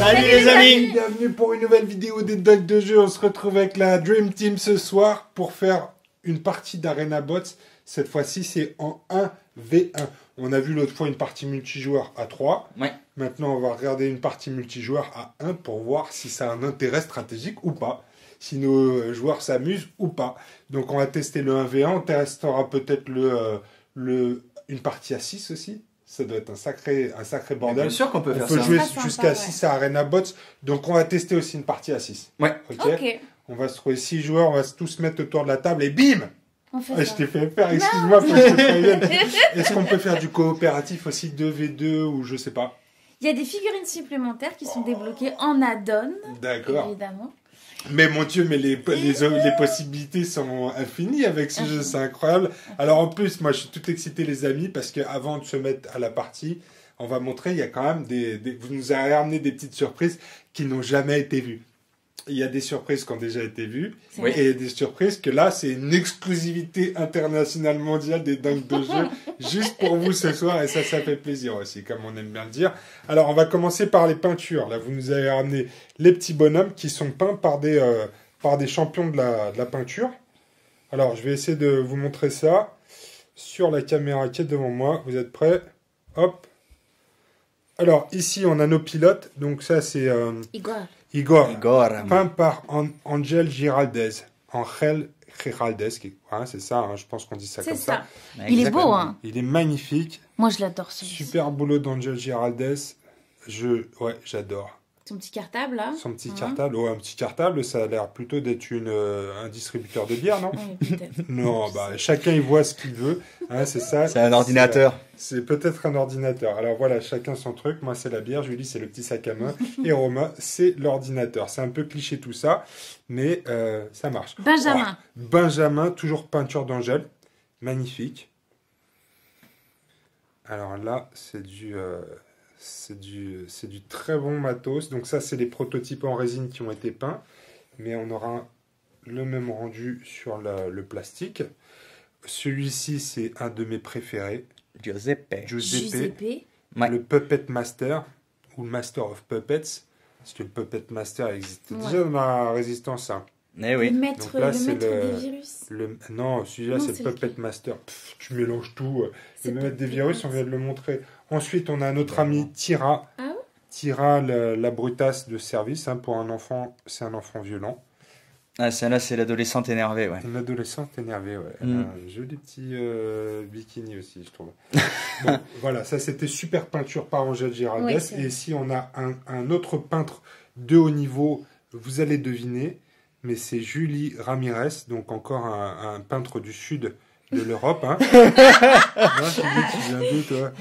Salut les amis. Bienvenue pour une nouvelle vidéo des Dogs de jeu. On se retrouve avec la Dream Team ce soir pour faire une partie d'Arena Bots. Cette fois-ci, c'est en 1v1. On a vu l'autre fois une partie multijoueur à 3. Ouais. Maintenant, on va regarder une partie multijoueur à 1 pour voir si ça a un intérêt stratégique ou pas. Si nos joueurs s'amusent ou pas. Donc, on va tester le 1v1. On testera peut-être une partie à 6 aussi. Ça doit être un sacré bordel. Bien sûr qu'on peut faire On peut ça. jouer Sympa, jusqu'à ouais. 6 à Arena Bots. Donc, on va tester aussi une partie à 6. Ouais. Ok, On va se trouver 6 joueurs. On va tous se mettre autour de la table et bim! on fait Je ça. t'ai fait faire, excuse-moi, faut que je te prévienne. Est-ce qu'on peut faire du coopératif aussi 2v2 ou je sais pas? Il y a des figurines supplémentaires qui sont débloquées en add-on, D'accord. évidemment. Mais mon Dieu, mais les possibilités sont infinies avec ce jeu, c'est incroyable. Alors en plus, moi je suis tout excité les amis parce qu'avant de se mettre à la partie, on va montrer, il y a quand même vous nous avez ramené des petites surprises qui n'ont jamais été vues. Il y a des surprises qui ont déjà été vues Oui. et des surprises que là, c'est une exclusivité internationale mondiale des dingues de jeu juste pour vous ce soir et ça fait plaisir aussi, comme on aime bien le dire. Alors, on va commencer par les peintures. Là, vous nous avez ramené les petits bonhommes qui sont peints par des champions de la peinture. Alors, je vais essayer de vous montrer ça sur la caméra qui est devant moi. Vous êtes prêts? Hop. Alors, ici, on a nos pilotes. Donc, ça, c'est Igor. Igor. Peint par Angel Giraldez. Angel Giraldez, c'est ça, hein, je pense qu'on dit ça C'est comme ça. ça. Il est beau, hein. Il est magnifique. Moi, je l'adore, celui-ci. Super boulot d'Angel Giraldez. J'adore. Son petit cartable, là. Son petit Hein. cartable. Oh, un petit cartable, ça a l'air plutôt d'être un distributeur de bière, non? Oui, peut-être. Non, bah, chacun y voit ce qu'il veut. Hein, c'est ça. C'est un ordinateur. C'est peut-être un ordinateur. Alors voilà, chacun son truc. Moi, c'est la bière. Julie, c'est le petit sac à main. Et Romain, c'est l'ordinateur. C'est un peu cliché tout ça, mais ça marche. Benjamin. Oh, Benjamin, toujours peinture d'Angèle. Magnifique. Alors là, c'est du très bon matos. Donc ça, c'est les prototypes en résine qui ont été peints. Mais on aura le même rendu sur le plastique. Celui-ci, c'est un de mes préférés. Giuseppe. Giuseppe. Ouais. Le Puppet Master, ou le Master of Puppets. Parce que le Puppet Master existe déjà dans la Résistance. Hein. Eh Le oui. maître, Donc là, le c'est maître le- des virus. Non, celui-là, Non, c'est c'est le Puppet lequel? Master. Tu mélanges tout. C'est Le maître des Puppet virus, on vient de le montrer. Ensuite, on a notre ami Tira. Ah ouais? Tira, la brutasse de service. Hein, pour un enfant, c'est un enfant violent. Ah, celle-là, c'est l'adolescente énervée, ouais. Une adolescente énervée, ouais. Elle Mm. a un joli petit bikini aussi, je trouve. Bon, voilà, ça c'était super peinture par Angèle Giraldez. Oui, c'est Et vrai. ici, on a un autre peintre de haut niveau, vous allez deviner, mais c'est Julie Ramirez, donc encore un peintre du sud de l'Europe. Hein. Non, Julie, tu viens d'où, toi?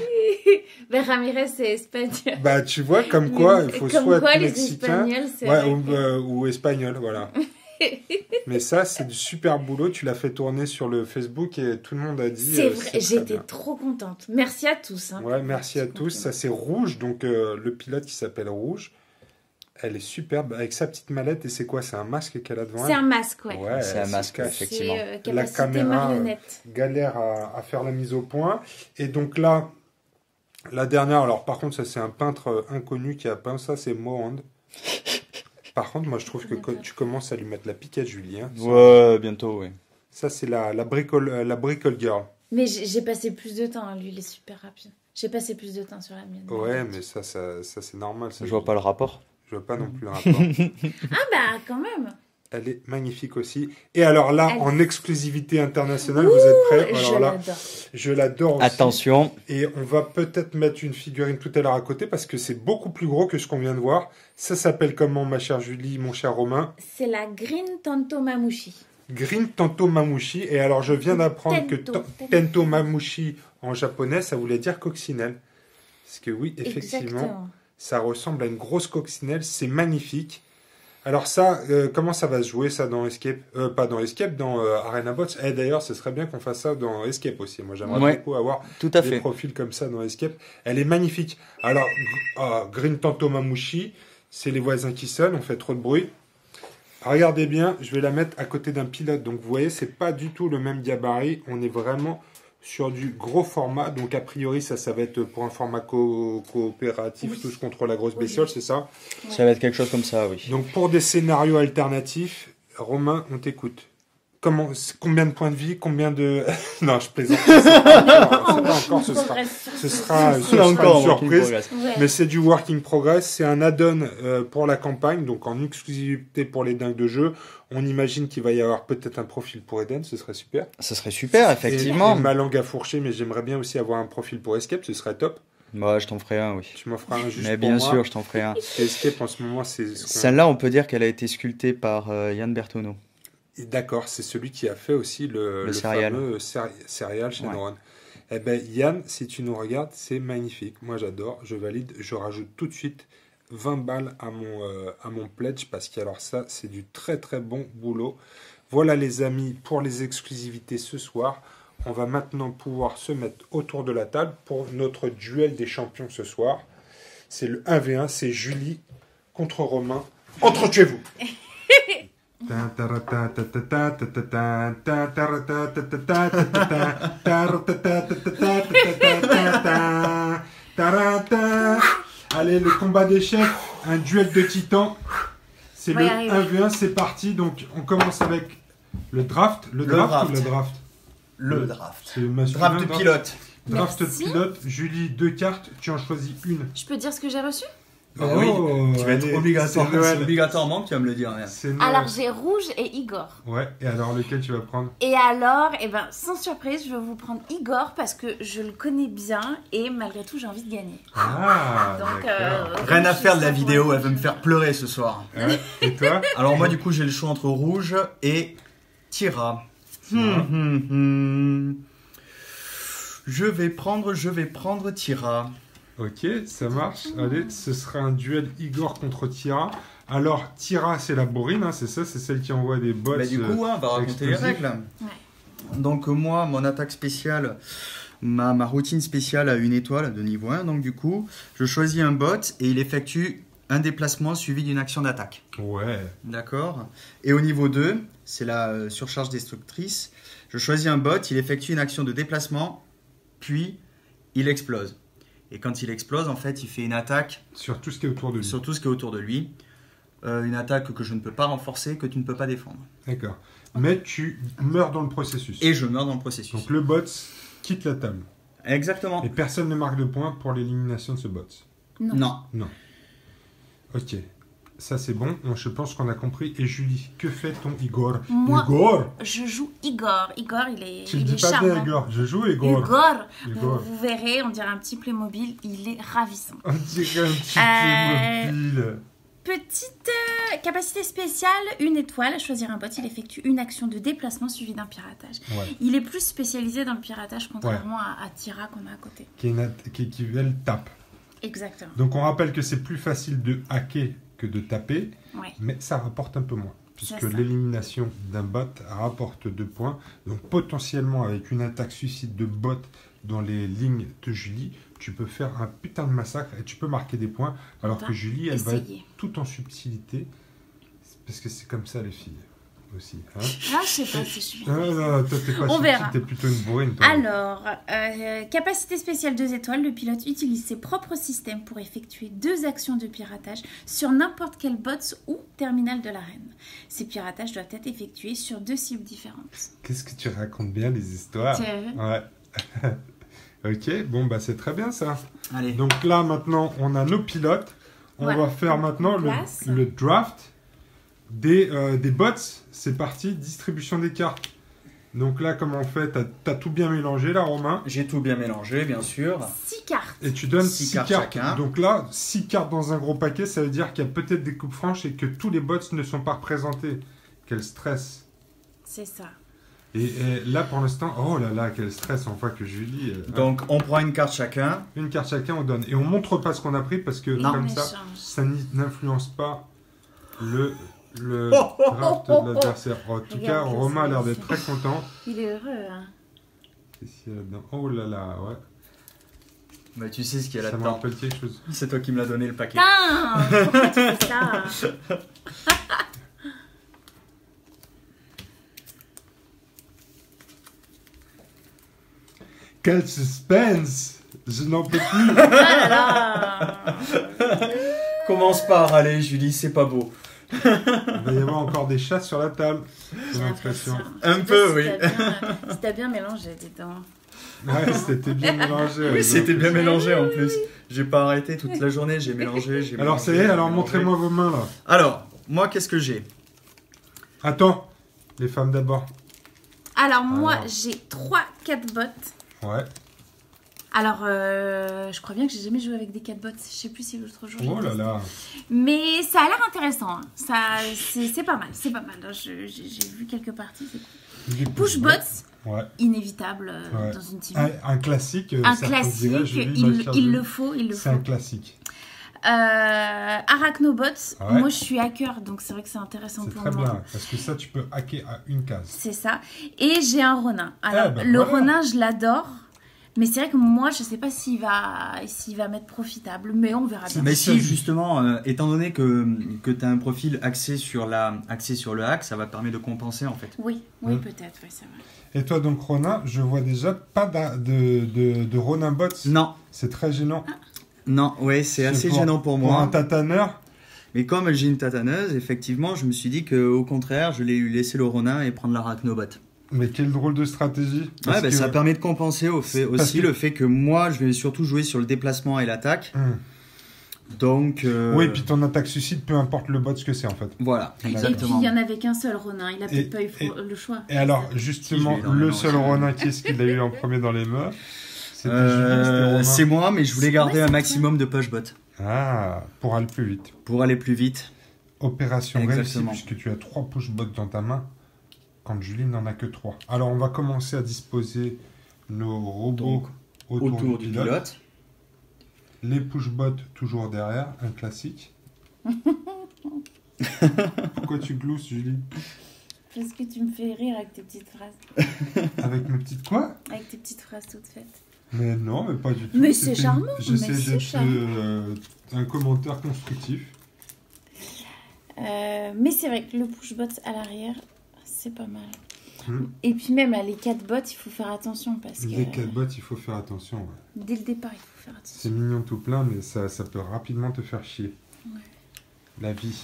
Ben, Ramirez, c'est espagnol. Bah, tu vois, comme quoi, il faut Comme soit quoi, être les mexicain Espagnols, c'est ouais, vrai ou espagnol, voilà. Mais ça, c'est du super boulot. Tu l'as fait tourner sur le Facebook et tout le monde a dit. C'est vrai, très j'étais bien. trop contente. Merci à tous. Hein. Ouais, merci à tous. Ça, c'est Rouge, donc le pilote qui s'appelle Rouge. Elle est superbe avec sa petite mallette. Et c'est quoi? C'est un masque qu'elle a devant C'est elle? un masque, ouais. Ouais, C'est un elle se masque, cache. effectivement. C'est La capacité caméra, marionnette. Galère à faire la mise au point. Et donc là, la dernière, alors par contre, ça c'est un peintre inconnu qui a peint ça, c'est Mohand. Par contre, moi je trouve que tu commences à lui mettre la pique à Julie. Hein. Ouais, bientôt, oui. Ça c'est la bricole girl. Mais j'ai passé plus de temps, hein. Lui, il est super rapide. J'ai passé plus de temps sur la mienne. Ouais, mais ça c'est normal. Ça, Je vois pas le rapport. Je vois pas non plus le rapport. Ah bah, quand même. Elle est magnifique aussi. Et alors là, Elle- en exclusivité internationale, vous êtes prêts? Alors Je là, l'adore. je l'adore aussi. Attention. Et on va peut-être mettre une figurine tout à l'heure à côté parce que c'est beaucoup plus gros que ce qu'on vient de voir. Ça s'appelle comment, ma chère Julie, mon cher Romain? C'est la Green Tanto Mamushi. Green Tento Mamushi. Et alors, je viens d'apprendre que Tento. Tento Mamushi en japonais, ça voulait dire coccinelle. Parce que oui, effectivement, Exactement. ça ressemble à une grosse coccinelle. C'est magnifique. Alors ça, comment ça va se jouer ça dans Escape? Pas dans Escape, dans Arena Bots. Et d'ailleurs, ce serait bien qu'on fasse ça dans Escape aussi. Moi, j'aimerais Ouais. beaucoup avoir Tout à des fait. profils comme ça dans Escape. Elle est magnifique. Alors, Green Tanto Mamushi, c'est les voisins qui sonnent, on fait trop de bruit. Regardez bien, je vais la mettre à côté d'un pilote. Donc vous voyez, c'est pas du tout le même gabarit. On est vraiment sur du gros format. Donc a priori ça va être pour un format coopératif, Oui. tous contre la grosse Oui. bestiole, c'est ça? Ça va être quelque chose comme ça, oui. Donc pour des scénarios alternatifs, Romain, on t'écoute. Combien de points de vie, combien de... non, je plaisante. C'est pas encore, ce sera une surprise. Ouais. Mais c'est du work in progress, c'est un add-on pour la campagne, donc en exclusivité pour les dingues de jeu. On imagine qu'il va y avoir peut-être un profil pour Eden, ce serait super. Ce serait super, effectivement. Et ma langue à fourcher, mais j'aimerais bien aussi avoir un profil pour Escape, ce serait top. Moi, je t'en ferai un, oui. Tu m'en feras un juste Mais pour bien moi. sûr, je t'en ferai un. Parce que Escape en ce moment, c'est... Celle-là, on peut dire qu'elle a été sculptée par Yann Bertoneau. Et d'accord, c'est celui qui a fait aussi le céréal. fameux céréal Shenron. Ouais. Eh ben Yann, si tu nous regardes, c'est magnifique. Moi j'adore, je valide, je rajoute tout de suite 20 balles à mon pledge parce que alors ça, c'est du très très bon boulot. Voilà les amis, pour les exclusivités ce soir. On va maintenant pouvoir se mettre autour de la table pour notre duel des champions ce soir. C'est le 1v1, c'est Julie contre Romain. Entretuez-vous. Allez, le combat des chefs, un duel de titans. C'est On va le y arriver. 1v1, c'est parti. Donc, on commence avec le draft. Le draft ou le draft? Le draft. C'est masculin, Draft de pilote. Draft de Merci. pilote. Julie, 2 cartes. Tu en choisis une. Je peux dire ce que j'ai reçu? Ah oui, tu vas allez, être obligatoire. c'est Noël. C'est obligatoirement que tu vas me le dire. Merde. C'est Noël. Alors j'ai Rouge et Igor. Ouais, et alors lequel tu vas prendre? Et alors, eh ben, sans surprise, je vais vous prendre Igor parce que je le connais bien et malgré tout, j'ai envie de gagner. Ah, Donc, d'accord. Rien à faire de la vidéo, elle veut me faire pleurer ce soir. Ouais. Et toi? Alors moi du coup j'ai le choix entre rouge et Tira. Tira. Je vais prendre Tira. Ok, ça marche. Allez, ce sera un duel Igor contre Tira. Alors, Tira, c'est la bourrine, hein, c'est ça? C'est celle qui envoie des bots. Bah, du coup, on va raconter les explosifs. règles. Ouais. Donc moi, mon attaque spéciale, ma routine spéciale a une étoile de niveau 1. Donc du coup, je choisis un bot et il effectue un déplacement suivi d'une action d'attaque. Ouais. D'accord. Et au niveau 2, c'est la surcharge destructrice. Je choisis un bot, il effectue une action de déplacement, puis il explose. Et quand il explose, en fait, il fait une attaque Sur tout ce qui est autour de lui. sur tout ce qui est autour de lui. Une attaque que je ne peux pas renforcer, que tu ne peux pas défendre. D'accord. Mais tu meurs dans le processus. Et je meurs dans le processus. Donc le bot quitte la table. Exactement. Et personne ne marque de points pour l'élimination de ce bot. Non. Non. Ok. Ça c'est bon, je pense qu'on a compris. Et Julie, que fait ton Igor? Moi, Igor? je joue Igor. Igor, il est, Tu ne il dis est pas bien charmant. Igor, je joue Igor. Igor, Igor. vous verrez, on dirait un petit Playmobil, il est ravissant. On dirait un petit Playmobil. Petite capacité spéciale, une étoile, choisir un bot, il effectue une action de déplacement suivie d'un piratage. Ouais. Il est plus spécialisé dans le piratage contrairement à Tira qu'on a à côté. Qui elle tape. Exactement. Donc on rappelle que c'est plus facile de hacker que de taper, Ouais. mais ça rapporte un peu moins. C'est Puisque ça. l'élimination d'un bot rapporte 2 points. Donc potentiellement avec une attaque suicide de bot dans les lignes de Julie, tu peux faire un putain de massacre et tu peux marquer des points. Alors On que va Julie, elle va être essayer. tout en subtilité. Parce que c'est comme ça les filles aussi. Hein. Ah, je sais pas si je suis bien. Non, toi t'es pas On subtile, verra. t'es plutôt une bourrine. Toi. Alors, capacité spéciale 2 étoiles, le pilote utilise ses propres systèmes pour effectuer 2 actions de piratage sur n'importe quel bot ou terminal de l'arène. Ces piratages doivent être effectués sur 2 cibles différentes. Qu'est-ce que tu racontes bien les histoires. Tu as vu? Ouais. Ok, bon bah c'est très bien ça. Allez. Donc là maintenant on a nos pilotes. On Voilà. va faire maintenant En place. le draft des bots. C'est parti, distribution des cartes. Donc là comment on fait? T'as tout bien mélangé là Romain. J'ai tout bien mélangé, bien sûr. 6 cartes. Et tu donnes 6 6 cartes cartes. chacun. Donc là, 6 cartes dans un gros paquet, ça veut dire qu'il y a peut-être des coupes franches et que tous les bots ne sont pas représentés. Quel stress. C'est ça. Et là pour l'instant, oh là là, quel stress, on voit que Julie... Donc on prend une carte chacun. une carte chacun, on donne. Et on montre pas ce qu'on a pris parce que Non. comme On ça, échange. ça n'influence pas le Oh, oh, draft oh, de l'adversaire. En tout cas, Regarde, Romain a l'air c'est- d'être très content. Il est heureux. Hein. Qu'est-ce qu'il y a là-dedans? Oh là là, ouais. Bah, tu sais ce qu'il y a Ça me là-dedans. rappelle quelque chose. C'est toi qui me l'as donné le paquet. Putain, pourquoi tu fais ça? Quel suspense! Je n'en peux plus. Ah là là. Commence par, allez Julie, c'est pas beau. Il va y avoir encore des chats sur la table. J'ai l'impression. Un peu, oui. Si t'as bien mélangé, dis donc. Ouais, c'était bien mélangé. Oui, c'était bien mélangé en plus. J'ai pas arrêté toute la journée, j'ai mélangé. Alors ça y est, alors montrez-moi vos mains là. Alors, moi qu'est-ce que j'ai? Attends, les femmes d'abord. Alors moi, Alors. j'ai 3 bottes. Ouais. Alors, je crois bien que j'ai jamais joué avec des 4 bottes. Je sais plus si l'autre jour. j'ai Oh là testé. là. Mais ça a l'air intéressant. Hein. C'est pas mal, c'est pas mal. J'ai vu quelques parties. C'est cool. Des Push bots, Ouais. inévitable Ouais. dans une team. Un classique. Un certains classique, diraient, Julie, il Bachar Julie. le faut, il le C'est faut. un classique. Arachnobots, Ouais. moi je suis hacker, donc c'est vrai que c'est intéressant C'est pour très moi. bien, parce que ça, tu peux hacker à une case. C'est ça. Et j'ai un Ronin. Alors, ben le voilà. Ronin, je l'adore. Mais c'est vrai que moi, je sais pas s'il va m'être profitable. Mais on verra bien. Mais si, justement, étant donné que tu as un profil axé sur le hack, ça va te permettre de compenser en fait. Oui, peut-être, oui, c'est vrai. Et toi, donc, Ronin, je vois déjà pas de Ronin bots. Non, C'est très gênant. non, ouais, c'est assez gênant pour Pour moi. un tataneur. Mais comme j'ai une tataneuse, effectivement, je me suis dit qu'au contraire, je l'ai laissé le Ronin et prendre l'arachnobot. Mais quel drôle de stratégie. Parce Ouais, bah, que- ça permet de compenser Parce aussi que- le fait que moi, je vais surtout jouer sur le déplacement et l'attaque. Donc, Oui, puis ton attaque suicide, peu importe le bot ce que c'est en fait. voilà, Et puis, exactement. il y en avait qu'un seul Ronin. Il a Et- peut-être pas eu le choix. Et alors, Si, justement, je l'ai dans le les seul mains aussi. Ronin qui est-ce qu'il a eu en premier dans les mains? C'était Julie, c'était Ronin. C'est moi, mais je voulais garder Ouais, un c'est maximum de pushbot Ah, pour aller plus vite. pour aller plus vite. Opération réussie, Exactement. puisque tu as 3 push-bots dans ta main, quand Julie n'en a que 3. Alors, on va commencer à disposer nos robots Donc, autour, du pilote. pilote. Les push-bots toujours derrière, un classique. Pourquoi tu glousses, Julie? Parce que tu me fais rire avec tes petites phrases. Avec mes petites quoi? Avec tes petites phrases toutes faites. Mais non, mais pas du tout. Mais c'est C'était- charmant, J'essaie mais c'est d'être charmant. un commentaire constructif. Mais c'est vrai que le push-bot à l'arrière, c'est pas mal. Hmm. Et puis même à les 4 bots, il faut faire attention parce que Les 4 bots, il faut faire attention. Ouais. dès le départ, il faut faire C'est attention. mignon tout plein, mais ça peut rapidement te faire chier. Ouais. La vie.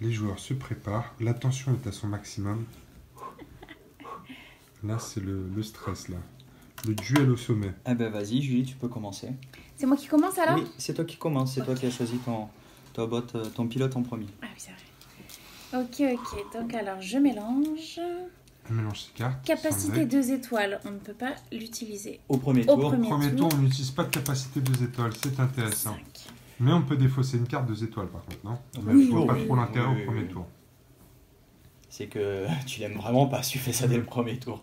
Les joueurs se préparent. La tension est à son maximum. Là, c'est le stress, là. Le duel au sommet. Ah ben vas-y, Julie, tu peux commencer. C'est moi qui commence alors? Oui, c'est toi qui commence, c'est toi qui as choisi ton pilote en premier. Ah oui, c'est vrai. Ok. Donc alors, je mélange. On mélange ces cartes. Capacité sans 2 étoiles, on ne peut pas l'utiliser. Au premier Au tour. premier Premier tour, tour. on n'utilise pas de capacité 2 étoiles. C'est intéressant. 5. Mais on peut défausser une carte 2 étoiles, par contre, non? Oui, Je vois pas oui, trop l'intérêt oui, au premier oui. tour. C'est que tu l'aimes vraiment pas si tu fais ça dès le premier tour.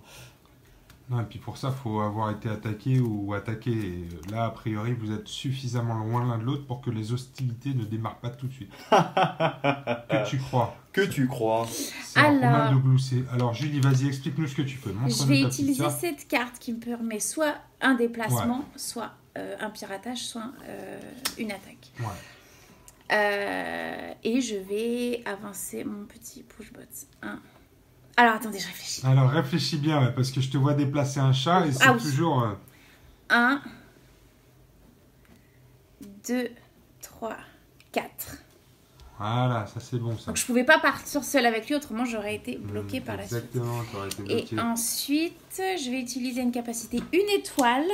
Non, et puis pour ça, il faut avoir été attaqué ou attaqué. Et là, a priori, vous êtes suffisamment loin l'un de l'autre pour que les hostilités ne démarrent pas tout de suite. Que tu crois? Que tu crois? C'est un Alors- mal de glousser. Alors, Julie, vas-y, explique-nous ce que tu fais. Montre-nous Je vais ta utiliser petite carte. cette carte qui me permet soit un déplacement, soit un piratage, soit une attaque. Ouais. Et je vais avancer mon petit pushbot. Alors attendez, je réfléchis. Alors, réfléchis bien, ouais, parce que je te vois déplacer un chat et c'est Ah oui. toujours... 1, 2, 3, 4. Voilà, ça c'est bon, ça. Donc je pouvais pas partir seule avec lui, autrement j'aurais été bloquée par la suite. Exactement, tu aurais été Et bloqué. ensuite, je vais utiliser une capacité 1 étoile.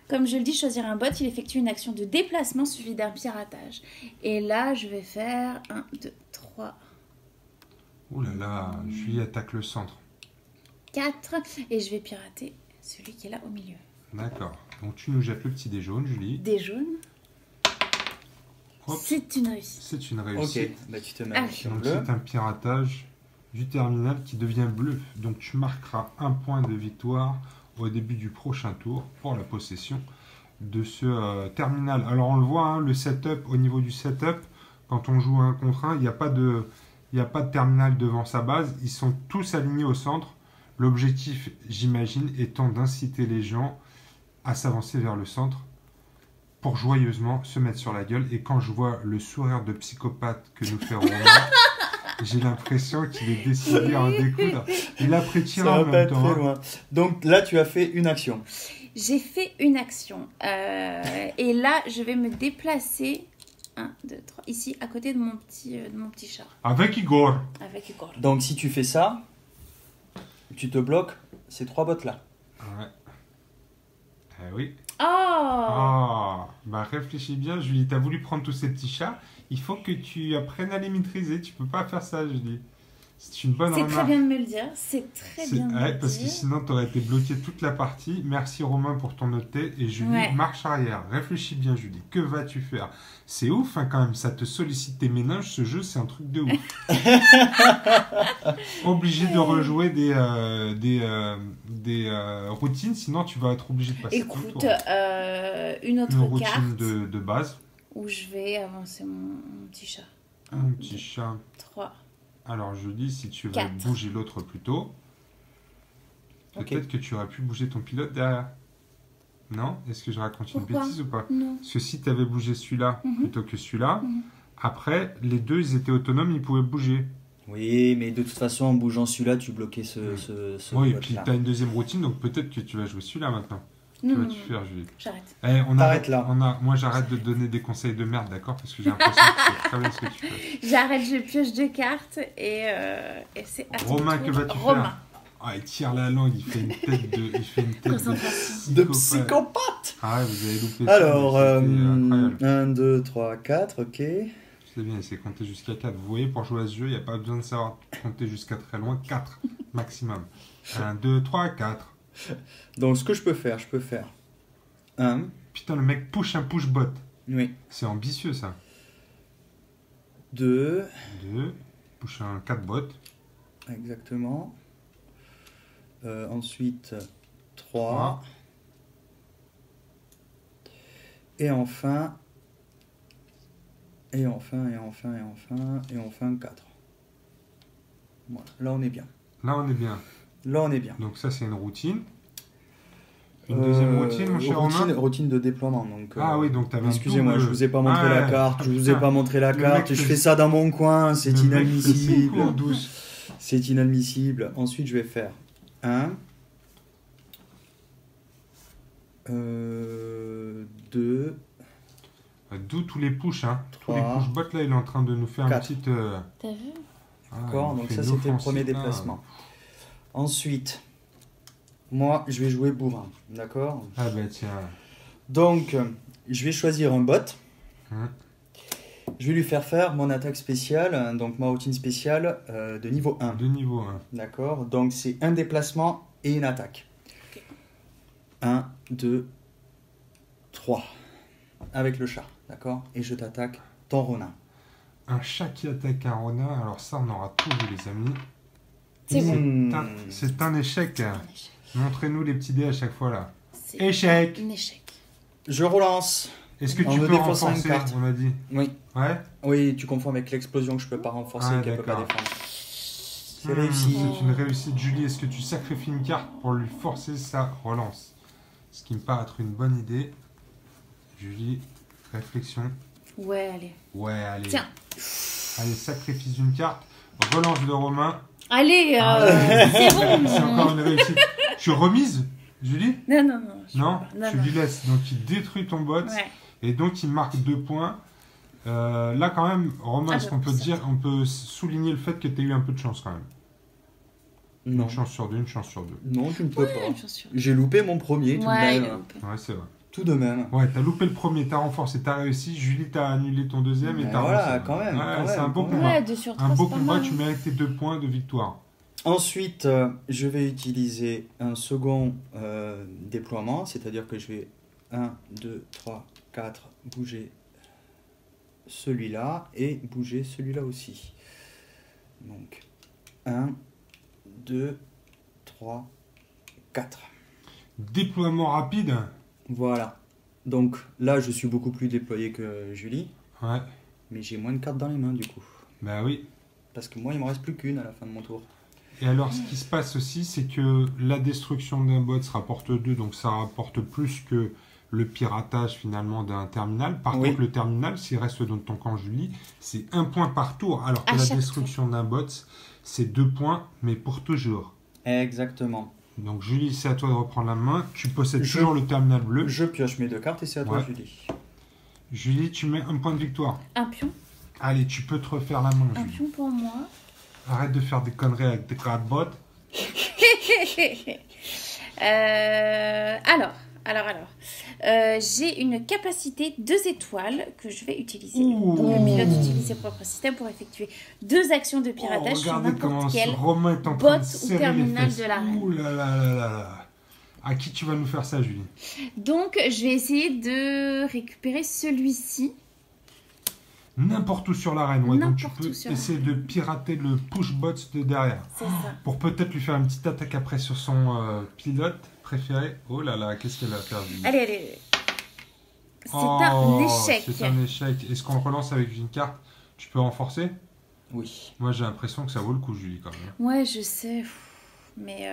Comme je le dis, choisir un bot, il effectue une action de déplacement suivie d'un piratage. Et là, je vais faire 1, 2, 3, Ouh là là, Julie attaque le centre. 4. Et je vais pirater celui qui est là au milieu. D'accord. Donc tu nous jettes le petit dé jaune, Julie. Des jaunes. Hop, C'est une réussite. c'est une Ok, réussite. bah tu te mets Ah. sur Donc bleu. c'est un piratage du terminal qui devient bleu. Donc tu marqueras un point de victoire au début du prochain tour pour la possession de ce terminal. Alors on le voit, hein, le setup, au niveau du setup, quand on joue 1 contre 1, il n'y a pas de terminal devant sa base. Ils sont tous alignés au centre. L'objectif, j'imagine, étant d'inciter les gens à s'avancer vers le centre pour joyeusement se mettre sur la gueule. Et quand je vois le sourire de psychopathe que nous fait Romain, J'ai l'impression qu'il est décidé à en découdre. Il a pris tir Ça en va pas même être temps. très Hein. loin. Donc là, tu as fait une action. J'ai fait une action. Et là, je vais me déplacer. 1, 2, 3. Ici, à côté de mon petit chat. Avec Igor. Avec Igor. Donc si tu fais ça, tu te bloques ces 3 bottes là. Ouais. Eh oui. Oh, Ah, bah réfléchis bien, Julie. T'as voulu prendre tous ces petits chats. Il faut que tu apprennes à les maîtriser. Tu peux pas faire ça, Julie. C'est une bonne c'est remarque. très bien de me le dire. C'est très bien de me Ouais, le parce que dire. sinon, t'aurais été bloqué toute la partie. Merci Romain pour ton noté. Et Julie, Ouais. marche arrière. Réfléchis bien, Julie. Que vas-tu faire? C'est ouf, hein, quand même. Ça te sollicite tes méninges. Ce jeu, c'est un truc de ouf. Obligé de rejouer des routines. Sinon, tu vas être obligé de passer tout le Écoute, tour. une autre Une routine carte de base. où je vais avancer mon petit chat. Un petit chat. 3. Alors, Julie, si tu veux 4. bouger l'autre plus tôt, Ok. peut-être que tu aurais pu bouger ton pilote derrière. Non? Est-ce que je raconte une Pourquoi bêtise ou pas? Non. Parce que si tu avais bougé celui-là Mhm. plutôt que celui-là, Mhm. après, les deux, ils étaient autonomes, ils pouvaient bouger. Oui, mais de toute façon, en bougeant celui-là, tu bloquais ce Oui, et bloc puis là. tu as une deuxième routine, donc peut-être que tu vas jouer celui-là maintenant. Non, Que non, vas-tu non. faire, Julie? J'arrête. Eh, on T'arrêtes arrête là. Moi, j'arrête de te donner des conseils de merde, d'accord? Parce que j'ai l'impression que tu sais très bien ce que tu fais. J'arrête, je pioche 2 cartes et c'est à ton Romain, tour. que vas-tu Romain. faire? Ah, il tire la langue, il fait une tête de Concentration. De psychopathe. psychopathe. Ah ouais, vous avez loupé ça, Alors, mais c'était incroyable. 1, 2, 3, 4, ok. C'est bien, c'est compter jusqu'à 4. Vous voyez, pour jouer à ce jeu, il n'y a pas besoin de savoir compter jusqu'à très loin. 4 maximum. 1, 2, 3, 4. Donc ce que je peux faire 1, Putain, le mec push un push-bot. oui, C'est ambitieux, ça. 2, 2, push un 4 bot. exactement. Ensuite, 3. 3. Et enfin, 4. Voilà, là on est bien. Là, on est bien. Là on est bien. Donc ça, c'est une routine. Une deuxième routine, mon cher Romain. routine de déploiement. Donc, Ah oui, donc t'avais un excusez-moi, double- je vous ai pas montré Ah la ouais. carte. Je vous ai Putain. pas montré la Le carte. mec Je fait- fais ça dans mon coin. C'est Le mec fait ses inadmissible. cours douces. C'est inadmissible. Ensuite, je vais faire 1, 2, D'où tous les push, hein. Tous les 3. push-bots, là, il est en train de nous faire une 4. petite... T'as vu? D'accord, donc ça c'était le premier déplacement. Ensuite, moi je vais jouer bourrin, d'accord? Ah bah tiens. Donc, je vais choisir un bot. Hum. Je vais lui faire mon attaque spéciale, donc ma routine spéciale de niveau 1. De niveau 1. D'accord? Donc c'est un déplacement et une attaque. Ok. 1, 1, 2, 3. Avec le chat, d'accord? Et je t'attaque ton Ronin. Un chat qui attaque un renard, alors ça on aura tout vu les amis. C'est bon. C'est un échec. Un échec. Montrez-nous les petits dés à chaque fois là. C'est Échec. un échec. Je relance. Est-ce que On tu me peux défausse une renforcer, carte. on a dit? Oui. Ouais. Oui, tu confonds avec l'explosion que je peux pas renforcer Ah, et qu'elle peut pas d'accord. défendre. C'est Hmm, réussi. C'est une réussite. Julie, est-ce que tu sacrifies une carte pour lui forcer sa relance? Ce qui me paraît être une bonne idée. Julie, réflexion. Ouais, allez. Ouais, allez. Tiens. Allez, sacrifice une carte. Relance de Romain. Allez, Ah, c'est bon. C'est encore une réussite. Tu remises, Julie? Non, non, non. je Non, peux pas. tu non. lui laisses. Donc il détruit ton bot Ouais. et donc il marque 2 points. Là quand même, Romain, Ah, est-ce qu'on peut ça. dire, on peut souligner le fait que tu as eu un peu de chance quand même. Non. Une chance sur 2, une chance sur 2. Non, tu ne peux Ouais, pas. bien sûr. J'ai loupé mon premier tout Ouais, de il même. est loupé. Ouais, c'est vrai. Tout de même. Ouais, t'as loupé le premier, t'as renforcé, t'as réussi. Julie, t'as annulé ton deuxième et Mais t'as voilà, avancé. quand même, Ouais, quand c'est même, un beau quand combat. Ouais, 2 sur 3, Un beau c'est pas combat, mal. tu mérites tes 2 points de victoire. Ensuite, je vais utiliser un second déploiement, c'est-à-dire que je vais 1, 2, 3, 4 bouger celui-là et bouger celui-là aussi. Donc 1, 2, 3, 4. Déploiement rapide. Voilà. Donc là, je suis beaucoup plus déployé que Julie, Ouais, mais j'ai moins de cartes dans les mains du coup. bah oui. Parce que moi, il me reste plus qu'une à la fin de mon tour. Et alors, ce qui se passe aussi, c'est que la destruction d'un bot, ça rapporte 2, donc ça rapporte plus que le piratage finalement d'un terminal. Par Oui. contre, le terminal, s'il reste dans ton camp Julie, c'est 1 point par tour. Alors que À la chaque destruction d'un bot, c'est 2 points, mais pour toujours. Exactement. Donc Julie, c'est à toi de reprendre la main. Tu possèdes Je- toujours le terminal bleu. Je pioche mes 2 cartes et c'est à toi, Ouais. Julie. Julie, tu mets 1 point de victoire. Un pion. Allez, tu peux te refaire la main, Un Julie. pion pour moi. Arrête de faire des conneries avec tes cartes bots. Alors. J'ai une capacité 2 étoiles que je vais utiliser. Ouh. Donc le pilote utilise ses propres systèmes pour effectuer 2 actions de piratage sur regardez comment n'importe quel Romain est en bot train de ou serrer terminal les fesses. de la reine. Ouh là là là là là. À qui tu vas nous faire ça, Julie? Donc je vais essayer de récupérer celui-ci. N'importe où sur l'arène, ouais. Donc tu N'importe peux où sur essayer de pirater le push bot de derrière. C'est ça. Pour peut-être lui faire une petite attaque après sur son pilote préféré. Oh là là, qu'est-ce qu'elle va faire, Julie? Allez. C'est Oh, un échec. C'est un échec. Est-ce qu'on le relance avec une carte? Tu peux renforcer? Oui. Moi j'ai l'impression que ça vaut le coup, Julie, quand même. Ouais, je sais. Mais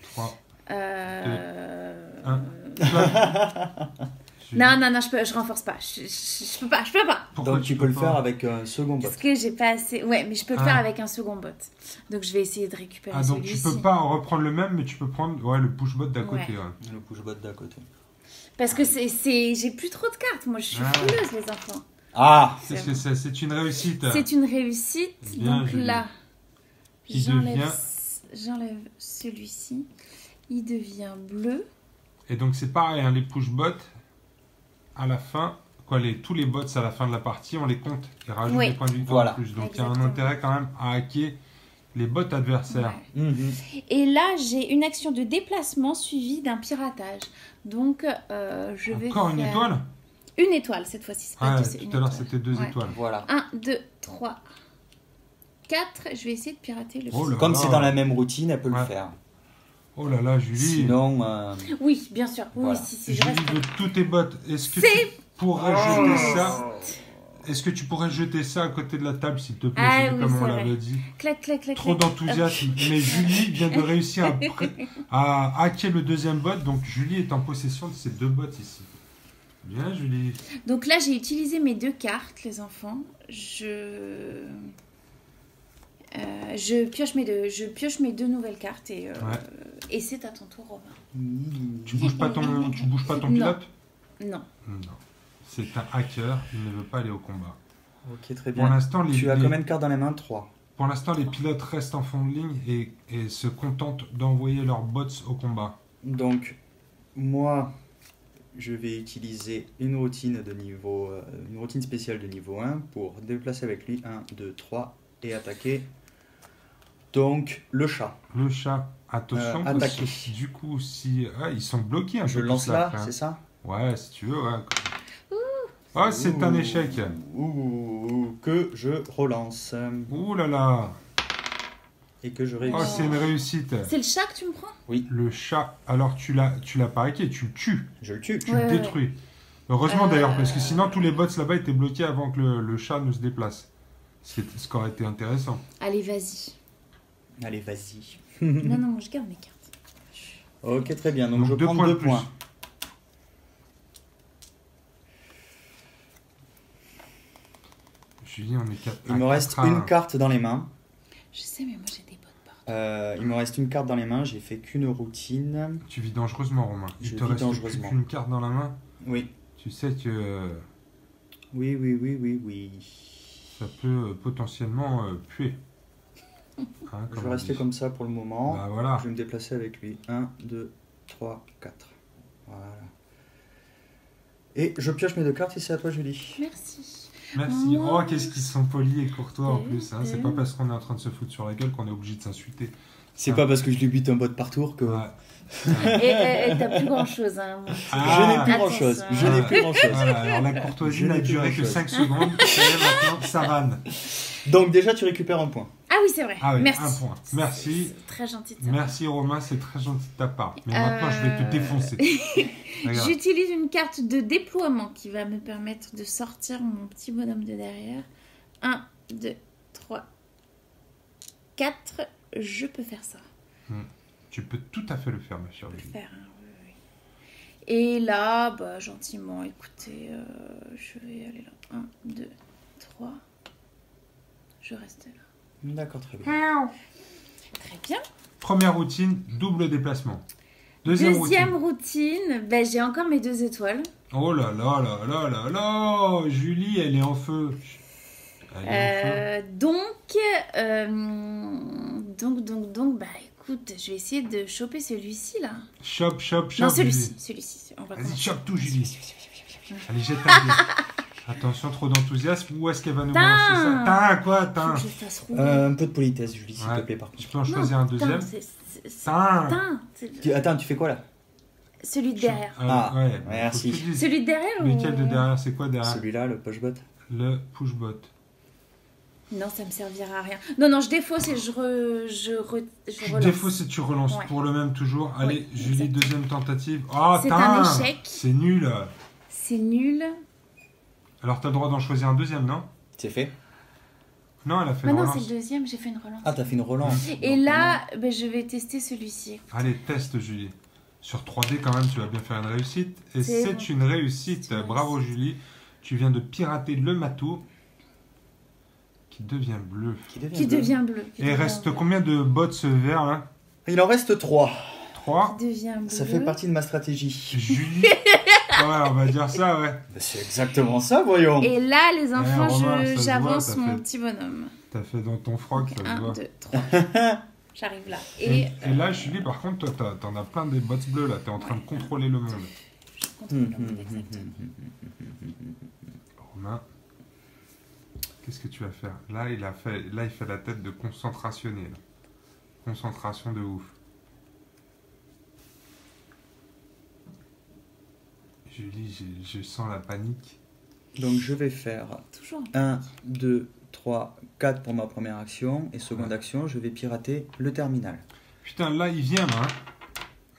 3, 1. Non, je renforce pas. Je peux pas. Pourquoi Donc tu peux le pas faire avec un second bot. Parce que j'ai pas assez. Ouais, mais je peux le Ah. faire avec un second bot. Donc je vais essayer de récupérer Ah, donc tu celui-ci. peux pas reprendre le même, mais tu peux prendre le push bot d'à côté. Ouais. Ouais. Le push bot d'à côté. Parce que j'ai plus trop de cartes. Moi, je suis Ah. fouleuse, les enfants. Ah Qu'est-ce que c'est? C'est une réussite. C'est une réussite. Bien, Donc Julie. là, Qui j'enlève celui-ci. Il devient bleu. Et donc c'est pareil, hein, les push bots, à la fin, tous les bots à la fin de la partie, on les compte et rajoute Oui. des points de victoire Voilà. en plus. Donc il y a un Exactement. intérêt quand même à hacker les bots adversaires. Ouais. Mhm. Et là, j'ai une action de déplacement suivie d'un piratage. Donc, je vais Encore une faire étoile? une étoile cette fois-ci. C'est pas Ouais, deux, c'est une tout à l'heure étoile. c'était 2 Ouais. étoiles. Voilà. 1, 2, 3, 4. Je vais essayer de pirater le Oh petit. là. Comme c'est dans la même routine, elle peut Ouais. le faire. Oh là là, Julie. Sinon, Oui, bien sûr. Oui, Voilà. si je Julie reste. de tous tes bots, est-ce que tu pourrais jeter ça? Est-ce que tu pourrais jeter ça à côté de la table, s'il te plaît, Ah Julie, oui, comme on c'est l'avait vrai. dit? Clac, clac, clac, Trop clac. d'enthousiasme. Mais Julie vient de réussir à hacker le deuxième bot, donc Julie est en possession de ces 2 bots ici. Bien, Julie. Donc là, j'ai utilisé mes 2 cartes, les enfants. Je pioche mes 2 nouvelles cartes et c'est à ton tour, Romain. Tu bouges pas ton Non. pilote? Non. Non. C'est un hacker, il ne veut pas aller au combat. ok, très Pour bien. l'instant, Tu as combien de cartes dans les mains? 3. pour l'instant, les pilotes restent en fond de ligne et se contentent d'envoyer leurs bots au combat. Donc, moi, je vais utiliser une routine une routine spéciale de niveau 1 pour déplacer avec lui 1, 2, 3 et attaquer. Donc, le chat. Le chat, attention, parce attaquer. que du coup, si ils sont bloqués un Je peu lance tous là, après, hein. c'est ça? Ouais, si tu veux, ouais. Ah, c'est un échec. Ouh, que je relance Ouh là là. et que je Oh, réussis. c'est une réussite. C'est le chat que tu me prends? Le chat, alors tu l'as pas hacké, tu le tues, Je le tue. tu Ouais, le ouais, détruis. Heureusement d'ailleurs, parce que sinon tous les bots là-bas étaient bloqués avant que le chat ne se déplace. Ce qui aurait été intéressant. Allez, vas-y. Allez, vas-y. Non, moi je garde mes cartes. Ok, très bien. Donc, Donc, je 2 prends points de 2 plus. points. Julie, on est 4. Il me reste une carte dans les mains. Je sais, mais moi j'ai des bottes partout. Il me reste une carte dans les mains. J'ai fait qu'une routine. Tu vis dangereusement, Romain. Je Il te vis reste plus dangereusement. qu'une carte dans la main. Oui. Tu sais que Oui. ça peut potentiellement puer. Hein, Je comme vais on rester dit. comme ça pour le moment. Bah voilà. Je vais me déplacer avec lui. 1, 2, 3, 4. Voilà. Et je pioche mes 2 cartes et c'est à toi, Julie. Merci. Merci. Oh. Oh, qu'est-ce qu'ils sont polis et courtois en plus. Hein. C'est Oui. pas parce qu'on est en train de se foutre sur la gueule qu'on est obligé de s'insulter. C'est pas parce que je lui bute un bot par tour que. Ouais. Et t'as plus grand chose, hein. mon petit. Ah. Je n'ai plus Attention. grand chose. Je Ah. n'ai plus grand chose. Voilà, alors la courtoisie Je n'a n'ai plus duré que grand-chose. 5 secondes. Et maintenant, ça vanne. Donc, déjà, tu récupères un point. Ah oui, c'est vrai. Ah oui, Merci. un point. Merci. C'est très gentil de ça. Merci Romain, c'est très gentil de ta part. Mais maintenant, je vais te défoncer. Regarde. J'utilise une carte de déploiement qui va me permettre de sortir mon petit bonhomme de derrière. 1, 2, 3, 4. Je peux faire ça. Tu peux tout à fait le faire, ma chère Je peux le Julie. faire, hein, oui, oui. Et là, bah, gentiment, écoutez, je vais aller là. 1, 2, 3. Je reste là. D'accord, très bien. Très bien. Première routine, double déplacement. Deuxième Routine, ben, j'ai encore mes 2 étoiles. Oh là là là là là là, Julie, elle est en feu. Elle est en feu. Donc, bah écoute, je vais essayer de choper celui-ci là. Chope, chope, chope. Non, celui-ci, Julie. celui-ci. On va Vas-y, commencer. chope tout, Julie. Allez, jette un dé. Attention, trop d'enthousiasme. Où est-ce qu'elle va nous balancer ça? Tain, quoi, Faut tain? que je fasse rouler. Un peu de politesse, Julie, s'il Ouais. te plaît, par Tu contre. peux en choisir un deuxième? Tain. Attends, tu fais quoi là? Celui de derrière. Ouais, Ouais, faut merci. que tu dises. Celui de derrière Lequel de ou... derrière? C'est quoi derrière? Celui-là, le pushbot. Le pushbot. Non, ça me servira à rien. Non, je défausse et je Tu relance. défausses et tu relances Ouais. pour le même toujours. Allez, Oui, Julie, exact. deuxième tentative. Oh, C'est tain. un échec. C'est nul. C'est nul. Alors, t'as le droit d'en choisir un deuxième, non? C'est fait. Non, elle a fait Ah une non, relance. c'est le deuxième, j'ai fait une relance. Ah, t'as fait une relance. Et Donc, là, ben, je vais tester celui-ci. Allez, teste, Julie. Sur 3D, quand même, tu vas bien faire une réussite. Et C'est c'est bon. une réussite. C'est une Bravo, réussite. Julie. Tu viens de pirater le matou qui devient bleu. Qui devient bleu. Et il reste combien de bots verts, là? Il en reste 3. 3. Qui devient bleu. Ça fait partie de ma stratégie. Julie. Ouais, on va dire ça, ouais. Bah, c'est exactement ça, voyons. Et là, les enfants, Romain, ça se j'avance voit, t'as mon fait. petit bonhomme. T'as fait dans ton froc, ça se 1, voit. 2, 3. J'arrive là. Et là, Julie, par contre, toi, t'en as plein des bots bleus, là. T'es en train de contrôler le monde. Je contrôle le monde, exactement. Romain, qu'est-ce que tu vas faire? Là, il fait la tête de concentrationné, là. Concentration de ouf. Julie, je sens la panique. Donc je vais faire Toujours. 1, 2, 3, 4 pour ma première action. Et seconde action, je vais pirater le terminal. Putain, là, il vient, là. Hein.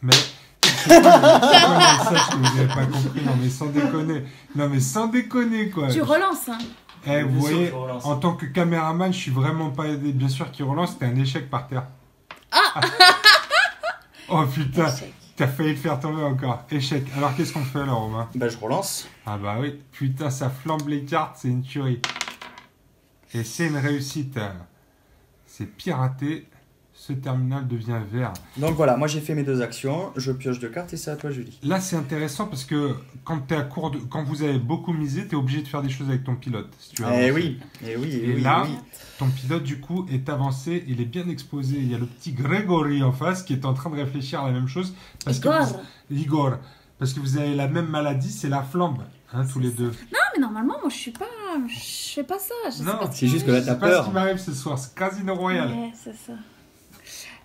Mais... c'est quoi le message que vous n'avez pas compris? Non, mais sans déconner. Non, mais sans déconner, quoi. Tu relances, hein. Eh, vous Bien sûr voyez, que je relance. en tant que caméraman, je suis vraiment pas aidé. Bien sûr qu'il relance, c'était un échec par terre. Ah. Oh putain, Échec. t'as failli le faire tomber encore. Échec. Alors qu'est-ce qu'on fait là, Romain? Bah je relance. Ah bah oui, putain, ça flambe les cartes, c'est une tuerie. Et c'est une réussite. C'est piraté. Ce terminal devient vert. Donc voilà, moi j'ai fait mes 2 actions. Je pioche 2 cartes et c'est à toi, Julie. Là, c'est intéressant parce que quand t'es à court quand vous avez beaucoup misé, t'es obligé de faire des choses avec ton pilote. Si tu veux avancer. Oui, et oui, Et oui, là, oui. ton pilote, du coup, est avancé, il est bien exposé. Il y a le petit Grégory en face qui est en train de réfléchir à la même chose. Igor. Parce que vous avez la même maladie, c'est la flambe, hein, tous les deux. Non, mais normalement, moi, je fais pas ça. Je sais Non, pas ce c'est qui juste que là, m'arrive. t'as C'est pas ce peur. qui m'arrive ce soir, c'est Casino Royal. Ouais, c'est ça.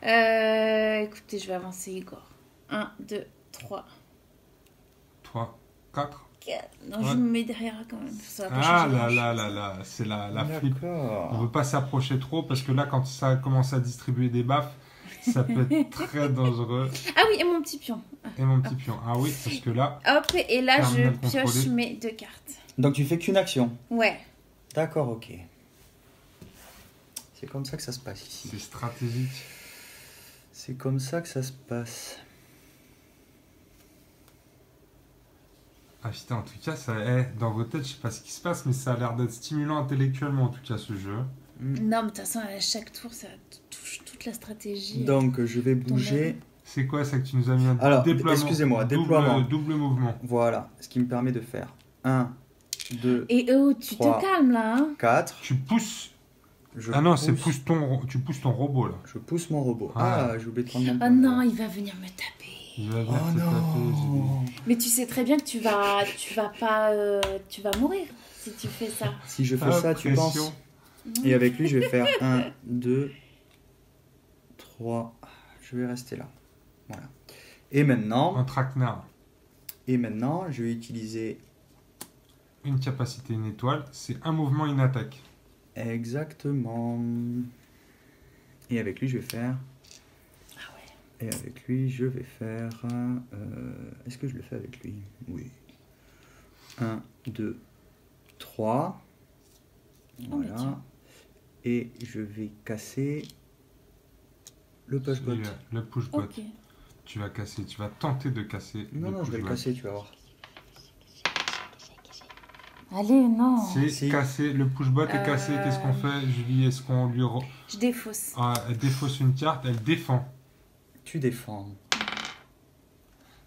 Écoutez, je vais avancer Igor. 1, 2, 3, 3, 4. 4. Non, Ouais. je me mets derrière quand même. Ça va pas Ah changer là grand-chose. là là là, c'est la flip. On D'accord. veut pas s'approcher trop parce que là, quand ça commence à distribuer des baffes, ça peut être très dangereux. Ah oui, et mon petit pion. Et mon petit pion. Ah oui, parce que là, Hop, et là, je Terminal pioche contrôlé. mes 2 cartes. Donc tu fais qu'une action. Ouais. D'accord, ok. C'est comme ça que ça se passe ici. c'est stratégique. C'est comme ça que ça se passe. Ah putain, en tout cas, ça, dans vos têtes, je sais pas ce qui se passe, mais ça a l'air d'être stimulant intellectuellement, en tout cas, ce jeu. Non, mais de toute façon, à chaque tour, ça touche toute la stratégie. Donc je vais bouger. C'est quoi ça que tu nous as mis un Alors, déploiement? excusez-moi, double, déploiement. Double mouvement. Voilà, ce qui me permet de faire 1, 2, Et oh, tu 3. te calmes là, hein. 4. Tu pousses. Je Ah non, c'est pousse- tu pousses ton robot là. Je pousse mon robot. Ah. Ah, j'ai oublié de prendre mon Oh point. non, il va venir me taper. Il va Oh venir te taper, non. Mais tu sais très bien que tu vas pas, tu vas mourir si tu fais ça. Si je fais Ah, ça, tu pression. penses. Et avec lui, je vais faire 1, 2, 3. Je vais rester là. Voilà. Et Un maintenant, traquenard. je vais utiliser Une capacité, une étoile. C'est un mouvement, une attaque. exactement. Et avec lui, je vais faire. Ah ouais. Et avec lui, je vais faire. Est-ce que je le fais avec lui? Oui. 1, 2, 3. Oh, mais Voilà. tiens. Et je vais casser Le push-bot. Le push-bot. Ok. Tu vas casser, tu vas tenter de casser. Non, non, je vais le push-bot. casser, tu vas voir. Allez, non. C'est Si. cassé, le push-bot est cassé. Qu'est-ce qu'on fait, Julie? Est-ce qu'on lui. Je défausse. Ah, elle défausse une carte, elle défend. Tu défends.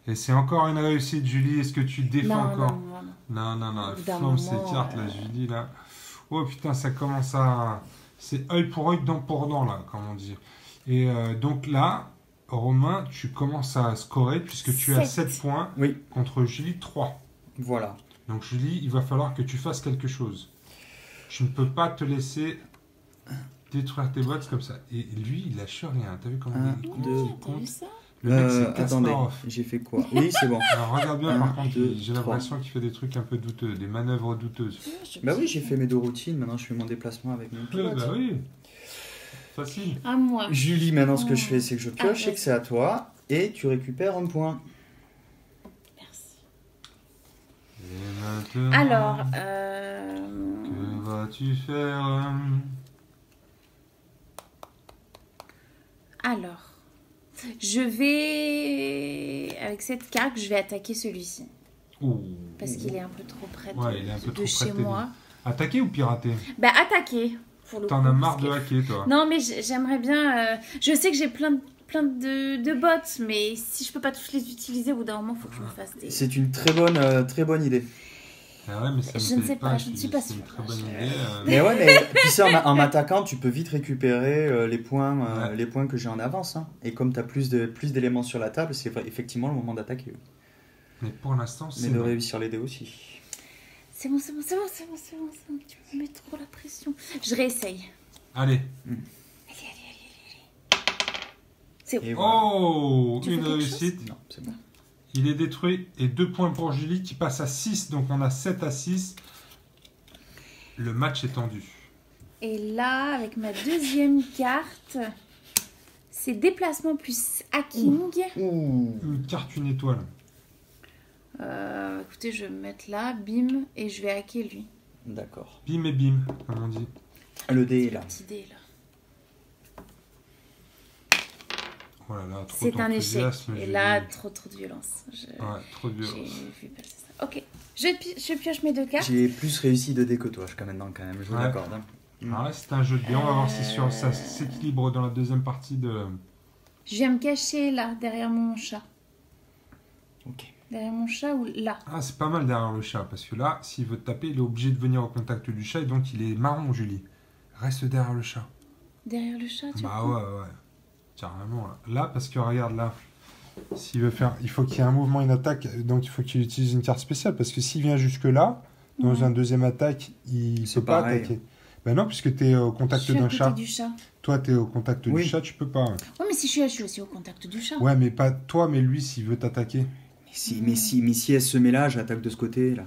Et c'est encore une réussite, Julie. Est-ce que tu défends Non, encore? non, non, non. Non, non, non. Au Elle bout d'un flambe ses moment, cartes, là, Julie, là. Oh putain, ça commence à. C'est œil pour œil, dent pour dent, là, comme on dit. Et donc là, Romain, tu commences à scorer puisque tu as 7 points Oui, contre Julie 3. voilà. Donc Julie, il va falloir que tu fasses quelque chose. Je ne peux pas te laisser détruire tes boîtes comme ça. Et lui, il lâche rien. T'as vu comment Un, il compte, deux. il T'as vu compte. ça? Le mec, c'est Attendez, Kasparov. j'ai fait quoi? Oui, c'est bon. Alors regarde bien, Un, par contre, deux, j'ai trois. l'impression qu'il fait des trucs un peu douteux, des manœuvres douteuses. Bah oui, j'ai fait mes 2 routines, maintenant je fais mon déplacement avec mon pilote. Bah oui, facile. À moi. Julie, maintenant ce que je fais, c'est que je pioche Ah, et que c'est à toi, et tu récupères un point. Merci. Et maintenant, Alors, que vas-tu faire? alors, je vais avec cette carte, je vais attaquer celui-ci Ouh. parce qu'il est un peu trop près de, Ouais, il est un peu de trop près chez de tes moi. Attaquer ou pirater? Bah attaquer pour le T'en coup, as parce marre de que- hacker, toi. Non, mais j'aimerais bien. Je sais que j'ai plein de bots, mais si je peux pas tous les utiliser, au bout d'un moment, faut que je me fasse des. C'est une très bonne idée. Ah ouais, mais ça me Je ne plaît sais pas, je ne dis, suis pas c'est une sûre. très bonne Je- idée. Mais ouais, mais tu sais, en m'attaquant, tu peux vite récupérer les points, Ouais. les points que j'ai en avance. Hein. Et comme tu as plus d'éléments sur la table, c'est effectivement le moment d'attaquer. Mais pour l'instant, c'est Mais de bon. réussir les dés aussi. C'est bon. Tu me mets trop la pression. Je réessaye. Allez. Allez. C'est bon. Et voilà. Oh, Tu fais une quelque réussite. Non, c'est bon. Il est détruit et 2 points pour Julie qui passe à 6. Donc on a 7 à 6. Le match est tendu. Et là, avec ma deuxième carte, c'est déplacement plus hacking. Ouh. Une carte, une étoile. Écoutez, je vais me mettre là, bim, et je vais hacker lui. D'accord. Bim et bim, comme on dit. Le dé est là. Petite idée là. Oh là là, trop C'est un échec. d'enthousiasme, Et Julie. là, trop de violence. Ouais, trop de J'ai violence. vu passer ça. Ok, je pioche mes 2 cartes. J'ai plus réussi de dés que toi jusqu'à maintenant quand même, je vous Ouais. l'accorde. Hein. Ah ouais, c'est un jeu de dés. On va voir si ça s'équilibre dans la deuxième partie de... Je viens me cacher là, derrière mon chat. Ok. Derrière mon chat ou là? Ah, c'est pas mal derrière le chat, parce que là, s'il veut te taper, il est obligé de venir au contact du chat, et donc il est marron, Julie. Reste derrière le chat. Derrière le chat, tu Bah crois? ouais. Carrément, là. Là, parce que regarde, là, s'il veut faire... Il faut qu'il y ait un mouvement, une attaque, donc il faut qu'il utilise une carte spéciale, parce que s'il vient jusque-là, dans Ouais. un deuxième attaque, il C'est peut pas pareil. attaquer. Ben non, puisque tu es au Je contact suis à d'un côté chat. du chat. Toi, tu es au contact Oui. du chat, tu peux pas. Ouais, mais si je suis aussi au contact du chat. Ouais, mais pas toi, mais lui, s'il veut t'attaquer. Mais si elle se met là, j'attaque de ce côté là.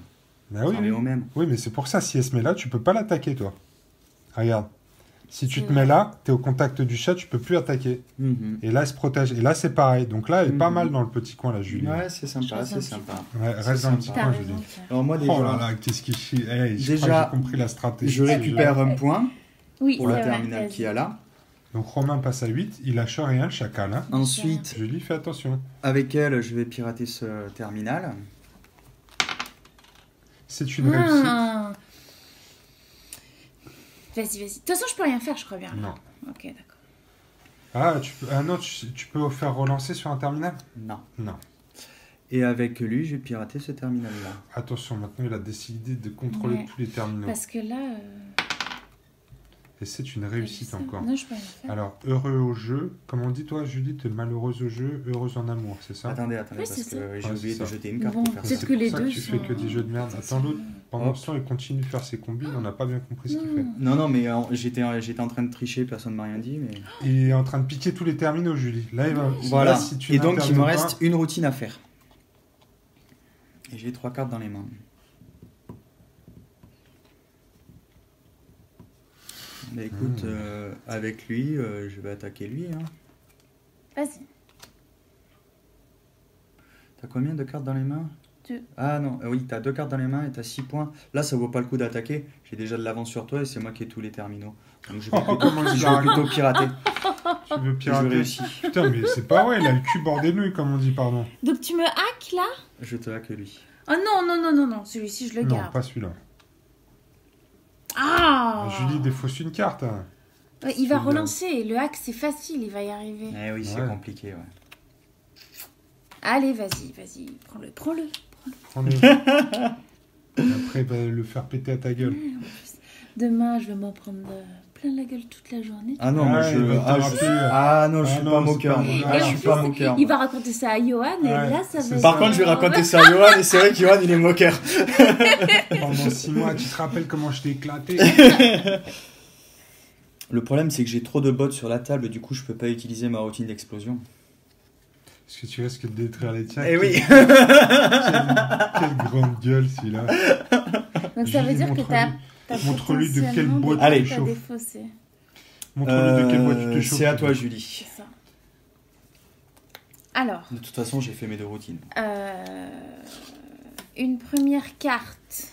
Ben Ça oui, revient oui. au même. Oui, mais c'est pour ça, si elle se met là, tu peux pas l'attaquer, toi. Regarde. Si tu C'est te mets vrai. là, tu es au contact du chat, tu peux plus attaquer. Mhm. Et là, elle se protège. Et là, c'est pareil. Donc là, elle est pas Mhm. mal dans le petit coin, là, Julie. Ouais, c'est Je sympa, reste un c'est petit sympa. Ouais, reste dans le petit sympa. T'as coin, raison, Julie. Pierre. Alors moi déjà, Oh là là, qu'est-ce qu'il chie. Hey, je Déjà, crois que j'ai compris la stratégie. je de ce récupère jeu. un point Oui, pour c'est le vrai, terminal vas-y. qu'il y a là. Donc Romain passe à 8, il lâche rien, le chacal. Hein. Ensuite, Julie, fais attention. avec elle, je vais pirater ce terminal. C'est une réussite. Ah. Vas-y. De toute façon, je peux rien faire, je crois bien. Non. Ok, d'accord. Ah, non, tu peux faire relancer sur un terminal? Non. Non. Et avec lui, je vais pirater ce terminal là. Attention, maintenant il a décidé de contrôler Ouais. tous les terminaux. Parce que là. Et c'est une t'as réussite vu ça encore. Non, je peux rien faire. Alors, heureux au jeu. Comme on dit, toi, Julie, t'es malheureuse au jeu, heureuse en amour, c'est ça? Attendez, Oui, parce c'est que Ouais, j'ai oublié c'est de ça. jeter une carte Bon, pour faire peut-être ça. que les pour ça deux tu fais sont- que des jeux de merde. Attends, l'autre, pendant Hop. ce temps, il continue de faire ses combines, on n'a pas bien compris ce qu'il fait. Non, mais j'étais en train de tricher, personne ne m'a rien dit. Mais... Il est en train de piquer tous les terminaux, Julie. Là, il va... Voilà. là, si tu Et donc, il me n'interviens reste une routine à faire. Et j'ai 3 cartes dans les mains. Bah écoute, avec lui, je vais attaquer lui. Hein. Vas-y. T'as combien de cartes dans les mains? Ah non, oui, t'as 2 cartes dans les mains et t'as 6 points. Là, ça vaut pas le coup d'attaquer. J'ai déjà de l'avance sur toi et c'est moi qui ai tous les terminaux. Donc je vais plutôt pirater. Tu veux Et je pirater? réussis. Putain, mais c'est pas vrai, il a le cul bordé de nouilles, comme on dit, pardon. Donc tu me hack là? Je te hack lui. Oh non, non, non, non, non, celui-ci je le Non, garde. pas celui-là. Ah! Julie défausse une carte. Hein. Ouais, il va C'est relancer. Le hack c'est facile, il va y arriver. Eh oui, c'est Ouais. compliqué, ouais. Allez, vas-y, vas-y, prends-le, prends-le. Prends-le. Et après, il va le faire péter à ta gueule. Demain, je vais m'en prendre plein la gueule toute la journée. Ah non, Ah, mais je... il va te Ah, rappeler. non, je Ah suis non, pas c'est moqueur. pas moi. moqueur. Ah, Et je en suis plus, pas moqueur. il va raconter ça à Johan et Ouais, là, ça c'est va être... Par contre, je vais raconter ça à Johan et c'est vrai que Johan, il est moqueur. Pendant 6 mois, tu te rappelles comment je t'ai éclaté? Le problème, c'est que j'ai trop de bots sur la table, du coup, je peux pas utiliser ma routine d'explosion. Est-ce que tu risques de détruire les tiens? Eh oui. Quelle grande gueule, celui-là. Donc ça veut Julie, dire que t'as montre-lui de quelle potentiellement boîte des Allez. trucs à chauffe. défausser. Montre-lui de quelle boîte tu te chauffes. C'est à toi, Julie. C'est ça. Alors, De toute façon, j'ai fait mes 2 routines. une première carte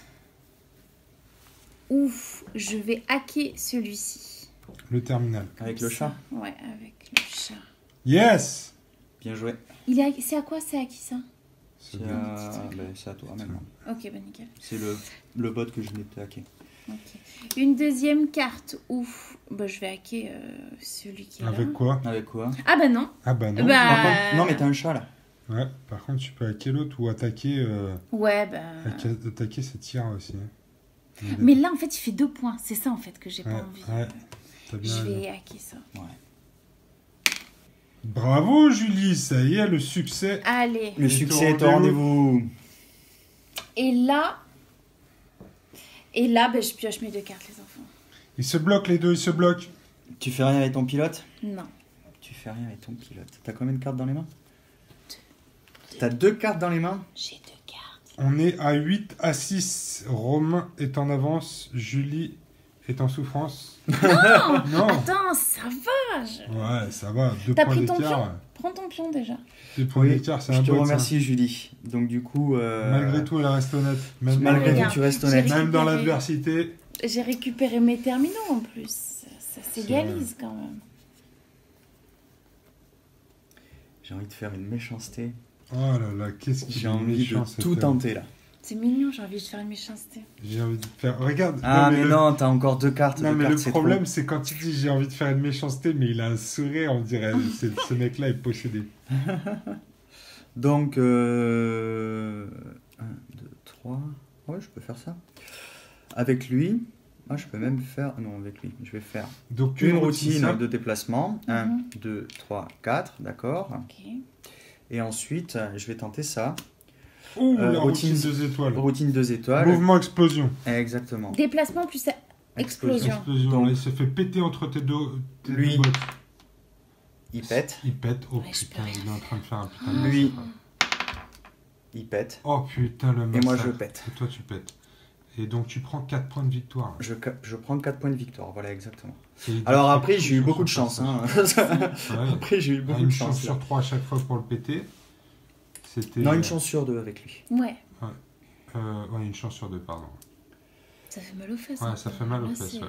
où je vais hacker celui-ci. Le terminal. Avec le chat. Ouais, avec le chat. Yes! Bien joué. C'est à quoi? C'est à qui ça? C'est bien. c'est à toi même. Ok, bah nickel. C'est le bot que je venais de te hacker. Ok. Une deuxième carte où bah, je vais hacker celui qui est là. Avec quoi? Avec quoi? Ah bah non. Ah bah non. Bah, Par contre, non, mais t'as un chat là. Ouais, par contre, tu peux hacker l'autre ou attaquer. Ouais, bah... Attaquer, c'est tir aussi. Mais là, en fait, il fait 2 points. C'est ça, en fait, que j'ai Ouais, pas envie. ouais. T'as bien Je raison. vais hacker ça. Bravo, Julie, ça y est, le succès. Allez. Le Et succès est ton au rendez-vous. Et là, bah, je pioche mes 2 cartes, les enfants. Ils se bloquent, les deux, ils se bloquent. Tu fais rien avec ton pilote? Non. Tu fais rien avec ton pilote. T'as combien de cartes dans les mains? T'as 2 cartes dans les mains? J'ai 2 cartes. On est à 8 à 6. Romain est en avance. Julie est en souffrance. Non. Attends, ça va. Ouais, ça va. 2 T'as points pris ton d'écart. pion? Prends ton pion, déjà. 2 points d'écart, c'est je un te bot, ça. remercie, Julie. Donc, du coup. Malgré tout, elle reste honnête. Même, Malgré Regarde, tout, tu restes j'ai honnête. récupéré- même dans l'adversité. J'ai récupéré mes terminaux, en plus. Ça s'égalise, quand même. J'ai envie de faire une méchanceté. Oh là là, qu'est-ce qu'il J'ai est envie méchant, de cet tout homme. tenter là. C'est mignon, j'ai envie de faire une méchanceté. J'ai envie de faire. Regarde. Ah, mais le- non, t'as encore 2 cartes. Non, deux mais cartes, le c'est problème, c'est quand il dit j'ai envie de faire une méchanceté, mais il a un sourire, on dirait ce mec-là est possédé. trop. Donc, 1, 2, 3. Ouais, je peux faire ça. Avec lui. Ah, je peux même faire. Non, avec lui. Je vais faire Donc, une routine simple. de déplacement. 1, Mhm. 2, 3, 4. D'accord. Ok. Et ensuite, je vais tenter ça. Ouh, la routine routine- 2 étoiles. Routine 2 étoiles. Mouvement explosion. Exactement. Déplacement plus explosion. Explosion. Donc- Là, il se fait péter entre tes deux Lui. bottes. Il pète. Il pète. Oh Ouais, je putain, peux il est en train de faire un putain Ah. de Lui. massacre. Il pète. Oh putain, le Et massacre. moi, je pète. Et toi, tu pètes. Et donc, tu prends 4 points de victoire. Je prends 4 points de victoire. Voilà, exactement. Et il Alors détruit après, tout j'ai eu sur beaucoup son de chance. passage. Hein. Ouais. Après, j'ai eu beaucoup Une de chance chance. là. sur 3 à chaque fois pour le péter. C'était. Non, une chance sur 2 avec lui. Ouais. Ouais, une chance sur 2, pardon. Ça fait mal aux fesses. Ouais, hein. ça fait mal aux Là, fesses, c'est- ouais.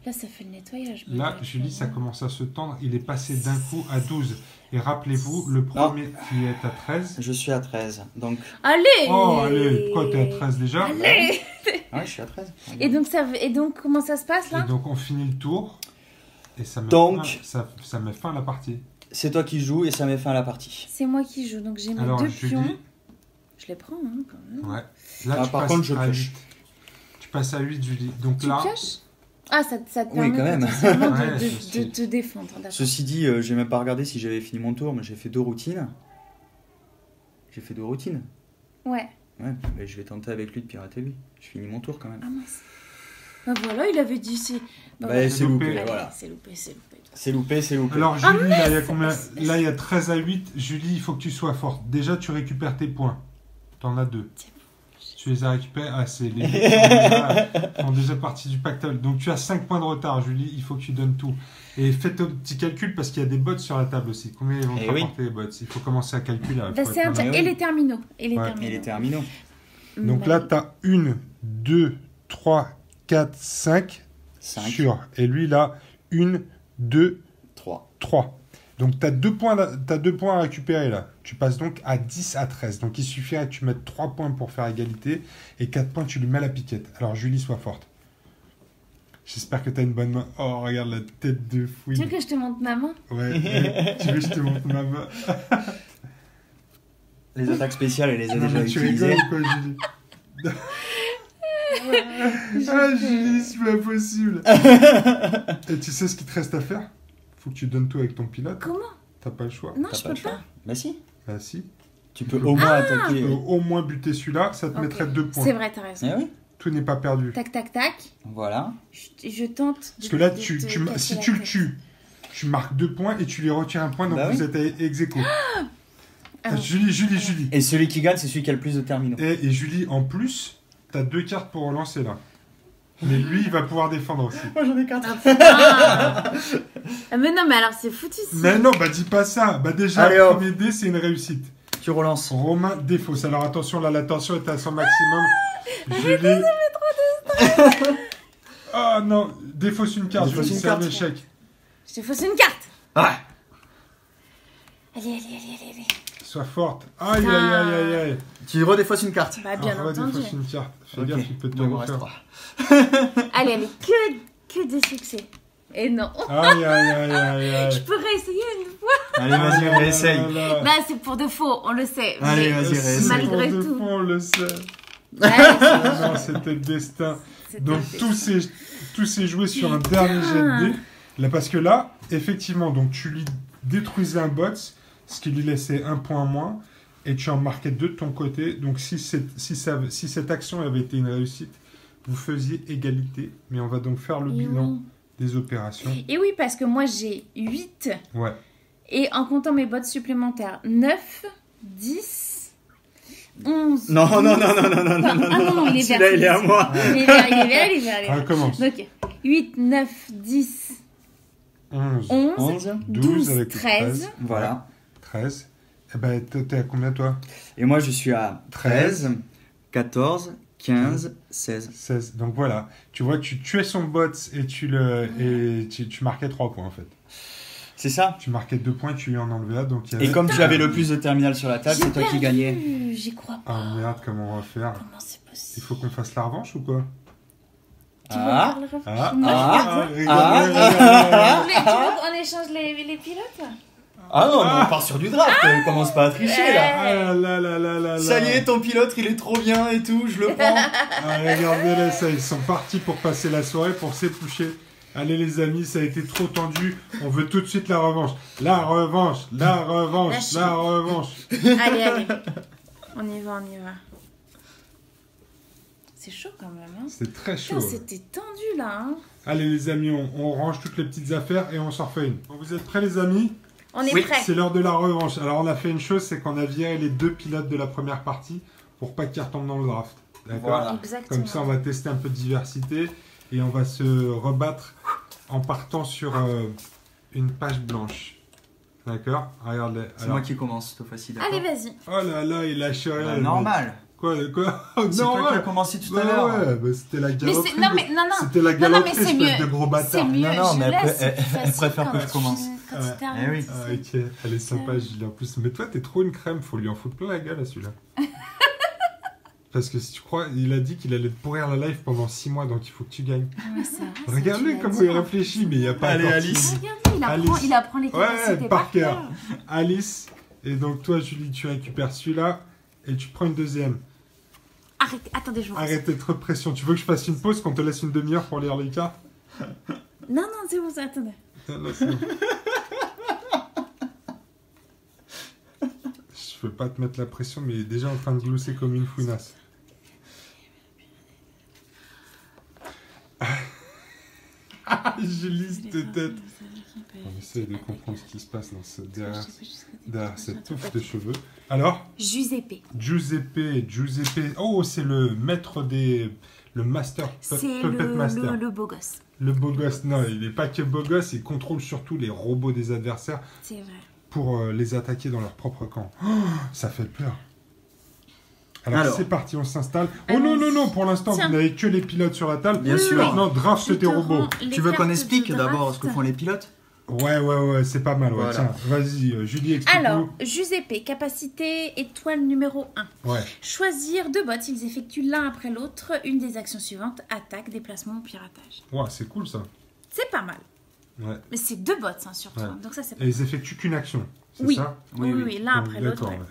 Là, ça fait le nettoyage. Là, Julie, ça commence à se tendre. Il est passé d'un coup à 12. Et rappelez-vous, le premier qui est à 13. Je suis à 13. Donc, Allez. Oh, allez, pourquoi t'es à 13 déjà? Allez. ouais, je suis à 13. Et donc, comment ça se passe, là? Et donc, on finit le tour. Et ça met, Donc- ça met fin à la partie. C'est toi qui joues et ça met fin à la partie. C'est moi qui joue, donc j'ai mes Alors, 2 Julie, pions. Je les prends, hein, quand même. ouais. Là, Ah, tu par passes contre, je à pioche. 8. Tu passes à 8, Julie. Donc Tu là, pioches? Ah, ça te Oui, permet quand même. potentiellement Ouais, de ceci. te défendre. D'accord. Ceci dit, j'ai même pas regardé si j'avais fini mon tour, mais j'ai fait 2 routines. J'ai fait 2 routines. Ouais. Ouais, mais je vais tenter avec lui de pirater lui. Je finis mon tour quand même. Ah mince. Bah voilà, il avait dit c'est. Bah, Bah, voilà. c'est loupé, Allez, voilà. c'est loupé, c'est loupé. C'est loupé, c'est loupé. alors Julie, là, il y a c'est combien? pas- Là, il y a 13 à 8. Julie, il faut que tu sois forte. Déjà, tu récupères tes points. T'en as 2. Tu les as récupérés. Ah, c'est les qui font déjà partie du pactole. Donc tu as 5 points de retard, Julie. Il faut que tu donnes tout. Et fais ton petit calcul parce qu'il y a des bots sur la table aussi. Combien ils vont te rapporter les bots? Il faut commencer à calculer. Là. Bah, et les terminaux. Et les terminaux. Donc là, tu as 1, 2, 3, 4, 5. 5. Sûr. Et lui, là, 1, 2, 3. Donc, tu as 2 points à récupérer, là. Tu passes donc à 10 à 13. Donc, il suffirait que tu mettes 3 points pour faire égalité. Et 4 points, tu lui mets à la piquette. Alors, Julie, sois forte. J'espère que tu as une bonne main. Oh, regarde la tête de fouine. Tu veux que je te montre ma main? Ouais. Tu veux que je te montre ma main? Les attaques spéciales, elle les a déjà tu utilisées. rigoles, quoi, Julie? Ah, Julie, c'est pas possible. Et tu sais ce qu'il te reste à faire? Faut que tu donnes tout avec ton pilote. Comment? T'as pas le choix. Non, T'as je pas peux le choix. pas. Bah si. Bah si. Tu peux au moins attaquer. Tu peux au moins buter celui-là, ça te Ok. mettrait 2 points. C'est vrai, t'as raison. Eh oui. Tout n'est pas perdu. Tac, tac, tac. Voilà. Je tente. Parce que là, casser si la tu le tête. tues, tu marques 2 points et tu lui retires un point, donc Bah vous oui. êtes ex aequo. Alors, Julie. Et celui qui gagne, c'est celui qui a le plus de terminaux. Et Julie, en plus, t'as 2 cartes pour relancer là. Mais lui, il va pouvoir défendre aussi. Moi j'en ai 4. Ah, mais non, mais alors c'est foutu. Mais non, bah dis pas ça. Bah déjà, Allez, le hop. premier dé, c'est une réussite. Tu relances. Romain défausse. Alors attention, là, la tension est à son maximum. Julie. Ah non, défausse une carte, Défausse Julie, une c'est un carte. échec. Je te fausse une carte. Ah. Allez. Sois forte. Aïe, aïe, aïe. Tu redéfausses une carte. Bah, bien Ah, entendu. défausse une carte. Fais Ok. gaffe, il peut te Donc, il me reste refaire. 3. Allez, que des succès. Et non. Aïe. Je peux réessayer une fois. Allez, vas-y, Ah, réessaye. là, là, là. Là, c'est pour de faux, on le sait. Allez, Mais vas-y, réessaye. Malgré C'est pour tout. de fond, on le sait. Ouais, Ah non, c'était le destin. c'était Donc le tout s'est joué sur un dernier jet de dés. Là, parce que là, effectivement, donc tu lui détruisais un bot, ce qui lui laissait un point en moins, et tu en marquais 2 de ton côté. Donc si cette action avait été une réussite, vous faisiez égalité. Mais on va donc faire le Et bilan oui. des opérations. Et oui, parce que moi j'ai 8. Ouais. Et en comptant mes bots supplémentaires, 9, 10, 11. Non, 12. non, Ah non, il est vert. Celui-là, il est à moi. Il est vert, il est vert. On commence. Donc 8, 9, 10, 11, 11, 11. 12, avec le 13. Voilà. 13. Eh ben, t'es à combien, toi? Et moi, je suis à 13, 14, 15, 16. 16. Donc voilà. Tu vois, tu tuais son bot et tu marquais 3 points, en fait. C'est ça. Tu marquais 2 points et tu lui en enlevais là. Donc il y Et avait... comme tu avais le plus de terminal sur la table, J'ai c'est toi qui perdu, gagnais. j'y crois pas. Ah merde, comment on va faire? Comment c'est possible? Il faut qu'on fasse la revanche ou quoi? Tu veux Ah. faire le revanche? Ah, Moi, ah, je veux regarde, bien. regarde. Tu veux qu'on échange les pilotes? Ah non, mais on part sur du draft. Commence pas à tricher là. Ah là là là là Ça y là. est, ton pilote, il est trop bien et tout, je le prends. Ah, regardez-les, ça, ils sont partis pour passer la soirée, pour s'époucher. Allez les amis, ça a été trop tendu. On veut tout de suite la revanche. La revanche, la revanche, la revanche. Allez. On y va. C'est chaud quand même, hein? C'est très chaud. Putain, c'était tendu là, hein? Allez les amis, on range toutes les petites affaires et on s'en refait une. Bon, vous êtes prêts les amis? On est Oui, prêts. C'est l'heure de la revanche. Alors on a fait une chose, c'est qu'on a viré les 2 pilotes de la première partie pour pas qu'ils retombent dans le draft. D'accord? Voilà. Exactement. Comme ça, on va tester un peu de diversité et on va se rebattre en partant sur une page blanche. D'accord? Regarde-les. C'est Alors- moi qui commence cette fois-ci, d'accord? Allez, vas-y. Oh là là, il lâche rien. Bah, le mec. normal. Quoi? Oh, C'est toi qui as normal. commencé tout Bah à l'heure. ouais, bah, c'était la Mais galoperie. c'est... Non, mais non. C'était la Non, galoperie, mais c'est espèce mieux. de gros bâtard. C'est mieux, Non, non, je mais laisse. elle- c'est elle plus facile préfère quand que je commence. Quand Ouais. tu termines, Eh oui. c'est Ah, ça. ok, elle est sympa, Julie, en plus. Mais toi, t'es trop une crème, faut lui en foutre plein la gueule à celui-là. Parce que si tu crois, il a dit qu'il allait te pourrir la life pendant 6 mois, donc il faut que tu gagnes. Ah, mais c'est vrai, ça, Regarde-le tu l'as comment dit, il en réfléchit, mais il n'y a pas Allez, encore Alice. fini. Regardez, Alice. il apprend les capacités Ouais, par par cœur. cœur. Alice, et donc toi, Julie, tu récupères celui-là et tu prends une deuxième. Arrêtez, attendez, je vous Arrêtez trop de pression. Tu veux que je fasse une pause, qu'on te laisse une demi-heure pour lire les cartes? Non, c'est bon, ça, attendez. Non, non, c'est bon. Je veux pas te mettre la pression, mais il est déjà en train de glousser comme une fouinasse. Julie, cette tête. On essaie de comprendre ce qui se passe dans derrière Je sais pas jusqu'à derrière tes cette pieds. touffe de cheveux. Alors, Giuseppe. Giuseppe. Oh, c'est le maître des... Le master, C'est puppet master. le beau gosse. Le beau gosse. Non, il n'est pas que beau gosse, il contrôle surtout les robots des adversaires C'est vrai. pour les attaquer dans leur propre camp. Oh, ça fait peur. Alors, c'est parti, on s'installe. Oh non, pour l'instant, Tiens. vous n'avez que les pilotes sur la table. Bien sûr. Maintenant, draft Je tes te robots. rends les Tu veux qu'on cartes explique de d'abord ce draft. que font les pilotes? Ouais, c'est pas mal. Ouais. Voilà. Tiens, vas-y, Julie, explique-nous. Alors, Giuseppe, capacité étoile numéro 1. Ouais, Choisir 2 bots, ils effectuent l'un après l'autre une des actions suivantes, attaque, déplacement ou piratage. ouais, c'est cool ça. C'est pas mal. Ouais. Mais c'est 2 bots surtout, Ouais. hein, donc ça c'est pas Et ils effectuent qu'une action, c'est Oui. ça? Oui, l'un après l'autre. D'accord. Ouais. ouais.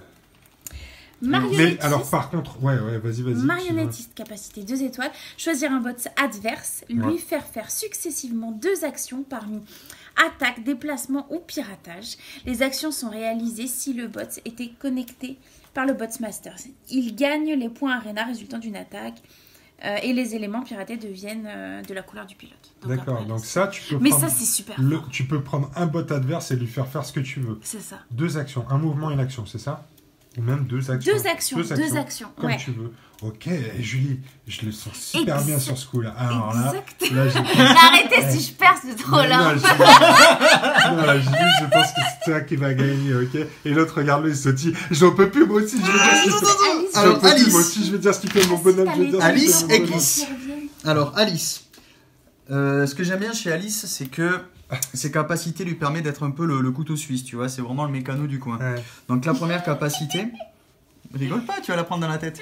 Marionnettiste, Mais alors, par contre, ouais, vas-y. marionnettiste, capacité 2 étoiles. Choisir un bot adverse, lui Ouais. faire successivement 2 actions parmi attaque, déplacement ou piratage. Les actions sont réalisées si le bot était connecté par le bot master. Il gagne les points arena résultant d'une attaque et les éléments piratés deviennent de la couleur du pilote. Donc D'accord, après, donc ça, tu peux mais prendre... ça c'est super le- fort. tu peux prendre un bot adverse et lui faire ce que tu veux. C'est ça. 2 actions, un mouvement et une action, c'est ça? Ou même 2 actions. 2 actions. Comme Ouais. tu veux. Ok, et Julie, je le sens super bien sur ce coup-là. Alors Exactement. là, j'ai... Arrêtez si je perds, c'est trop Non, là. Julie, je pense que c'est toi qui va gagner, ok? Et l'autre, regarde-le, il se dit, j'en peux plus, moi aussi, je veux dire ce qu'il fait. Alice, J'en Alors, peux plus, Alice. moi aussi, je veux dire ce qu'il fait, mon bonhomme. Je veux dire ce qu'il Alice fait, mon et bonhomme. Glisse. Alors, Alice. Ce que j'aime bien chez Alice, c'est que ses capacités lui permettent d'être un peu le couteau suisse, tu vois. C'est vraiment le mécano du coin. Ouais. Donc, la première capacité. Rigole pas, tu vas la prendre dans la tête.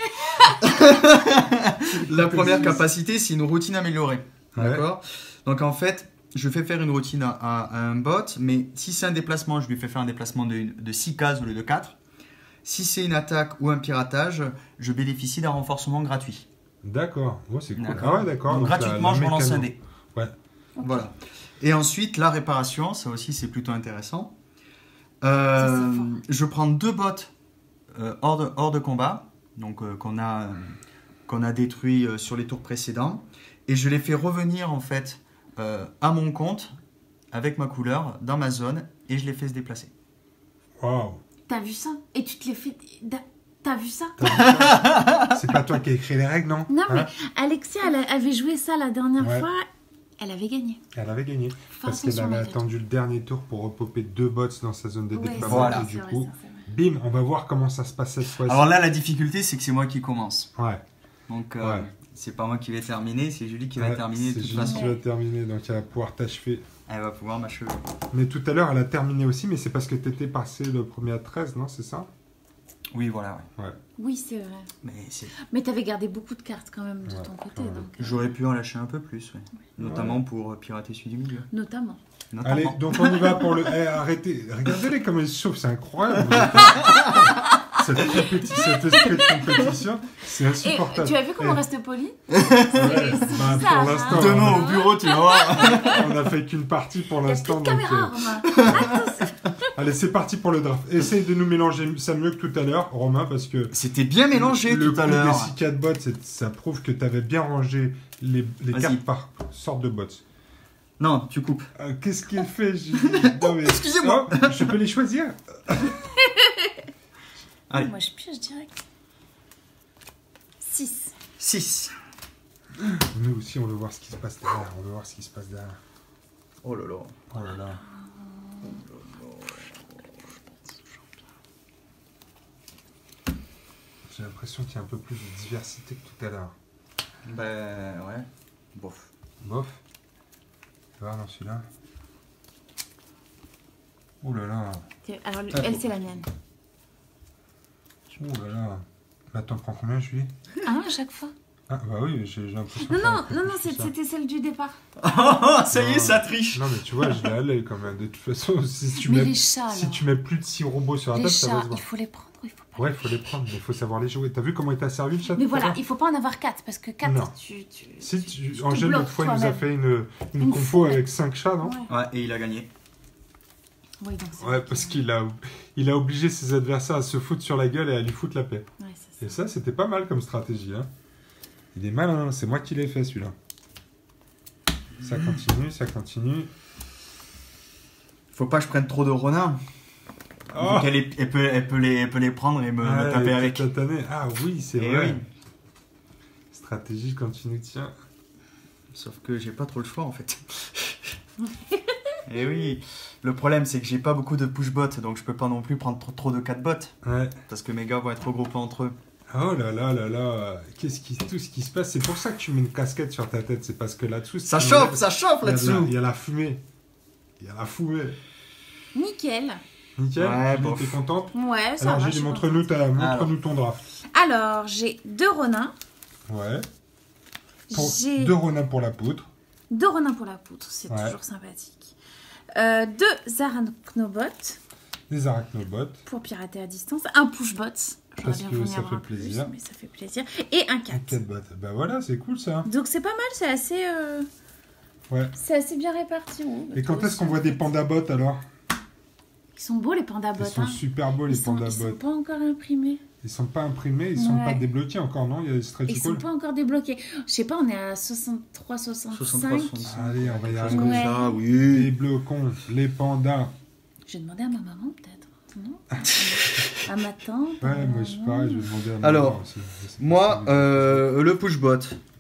La première capacité, c'est une routine améliorée. Ouais. D'accord? Donc, en fait, je fais faire une routine à un bot, mais si c'est un déplacement, je lui fais faire un déplacement de 6 cases au lieu de 4. Si c'est une attaque ou un piratage, je bénéficie d'un renforcement gratuit. D'accord, ouais, c'est cool. D'accord. Ah ouais, d'accord. Donc, donc gratuitement, je relance un mécano. dé. Ouais. Voilà. Et ensuite, la réparation, ça aussi, c'est plutôt intéressant. Ça, c'est fort. Je prends 2 bots hors de combat, donc qu'on a détruits sur les tours précédents, et je les fais revenir en fait à mon compte avec ma couleur dans ma zone, et je les fais se déplacer. Waouh. T'as vu ça? Et tu te l'es fait. T'as vu ça? C'est pas toi qui as écrit les règles, non? Non, mais Hein? Alexia, elle avait joué ça la dernière Ouais. fois. Elle avait gagné. Elle avait gagné. Faut Parce qu'elle attention, avait Mathilde. attendu le dernier tour pour repopper 2 bots dans sa zone de Ouais, déploiement. Voilà. Et c'est du vrai, coup, ça, c'est vrai. bim, on va voir comment ça se passe cette fois-ci. Alors là, la difficulté, c'est que c'est moi qui commence. Ouais. Donc, Ouais. c'est pas moi qui vais terminer, c'est Julie qui va Ouais, terminer de c'est toute Julie façon. qui va terminer, donc elle va pouvoir t'achever. Elle va pouvoir m'achever. Mais tout à l'heure, elle a terminé aussi, mais c'est parce que t'étais passé le premier à 13, non? C'est ça? Oui, voilà. Ouais. Oui, c'est vrai. Mais c'est... Mais t'avais gardé beaucoup de cartes quand même de Ouais, ton côté. quand même. Donc, J'aurais pu en lâcher un peu plus, ouais. Notamment pour pirater celui du milieu. notamment. Notamment. Allez, donc on y va pour le... Eh, arrêtez, regardez-les comme ils se chauffent, c'est incroyable. Cette esprit de compétition, c'est Et insupportable. tu as vu comment on Eh, reste poli? ouais, C'est bah, bizarre, pour l'instant, hein. Demain au bureau, tu vas voir. on a fait qu'une partie pour Il y a plus l'instant. de donc, caméra, Romain. allez, c'est parti pour le draft. Essaye de nous mélanger ça mieux que tout à l'heure, Romain, parce que C'était bien mélangé le tout à coup l'heure. des 6-4 bots, ça prouve que tu avais bien rangé les Vas-y. cartes par sorte de bots. Non, tu coupes. Qu'est-ce qu'il fait Non, mais... Excusez-moi. Oh, je peux les choisir. Allez. Moi, je pioche direct. 6. 6. Nous aussi, on veut voir ce qui se passe derrière. On veut voir ce qui se passe derrière. Oh là là. Oh là là. J'ai l'impression qu'il y a un peu plus de diversité que tout à l'heure. Ben ouais. Bof. Bof. Tu vas voir dans celui-là. Oh là là. Alors, Ah, elle, c'est la mienne. Oh là là. Là, t'en prends combien, Julie? Ah, à chaque fois. Ah, bah oui, j'ai l'impression Non, que ça non, va être non, non, plus que ça. c'était celle du départ. Oh, ça y est, Non. ça triche. Non, mais tu vois, je l'ai à l'œil quand même. De toute façon, si tu Mais mets, les chats, si alors. tu mets plus de 6 robots sur la Les table, ça va chats, se voir. il faut les prendre ou il faut pas Ouais, les il faut les prendre, mais il faut savoir les jouer. T'as vu comment il t'a servi le chat Mais tout à voilà, l'heure il faut pas en avoir 4 parce que 4, Non. tu... Si, tu Angèle, bloques l'autre fois, il nous a toi-même. fait une Une compo foule. avec 5 chats, non? Ouais. Ouais, et il a gagné. Oui, donc c'est Ouais, vrai parce que- qu'il a obligé ses adversaires à se foutre sur la gueule et à lui foutre la paix. Ouais, c'est Et ça. ça, c'était pas mal comme stratégie. Hein. Il est malin, c'est moi qui l'ai fait celui-là. Ça continue, ça continue. Faut pas que je prenne trop de Ronin. Oh. Vu elle peut les prendre et me taper avec. Tatané. Ah oui, c'est Eh vrai. oui. Stratégie quand tu nous tiens. Sauf que j'ai pas trop le choix en fait. Et oui. Le problème c'est que j'ai pas beaucoup de push bots, donc je peux pas non plus prendre trop de 4 bots. Ouais. Parce que mes gars vont être regroupés entre eux. Oh là là là là. Tout ce qui se passe, c'est pour ça que tu mets une casquette sur ta tête. C'est parce que là-dessous... Ça si chauffe il y a là-dessous. il y a la fumée. Il y a la fumée. Nickel. Nickel. Ouais, Julie, bof. t'es contente? Ouais, ça Alors va. je Julie, suis montre-nous contente. ton draft. Alors, j'ai 2 Ronins. Ouais. J'ai 2 Ronin pour la poudre. 2 Ronins pour la poudre, c'est Ouais. toujours sympathique. 2 Arachnobots Des arachnobots. pour pirater à distance. Un pushbot. J'aurais Parce bien que voulu ça avoir fait un plus, plaisir. mais ça fait plaisir. Et un 4. 4 bots. Bah voilà, c'est cool ça. Donc c'est pas mal, c'est assez, Ouais. c'est assez bien réparti. Oh, Et quand est-ce qu'on voit des pandabots alors? Ils sont beaux les pandas Ils bots. sont super beaux les Ils sont pandabots. pas encore imprimés. Ils sont pas imprimés, ils sont Ouais. pas débloqués encore, non? Il y a des stretch Ils sont goals. pas encore débloqués. Je sais pas, on est à 63, 65. Allez, on va y Quelque chose arriver. comme Ouais. ça, Les oui. blocons, les pandas. J'ai demandé à ma maman peut-être. Non. À ma tante. Ouais, moi je pareil, je vais demander à ma Alors, mère aussi. Je sais pas Moi, si- le push bot.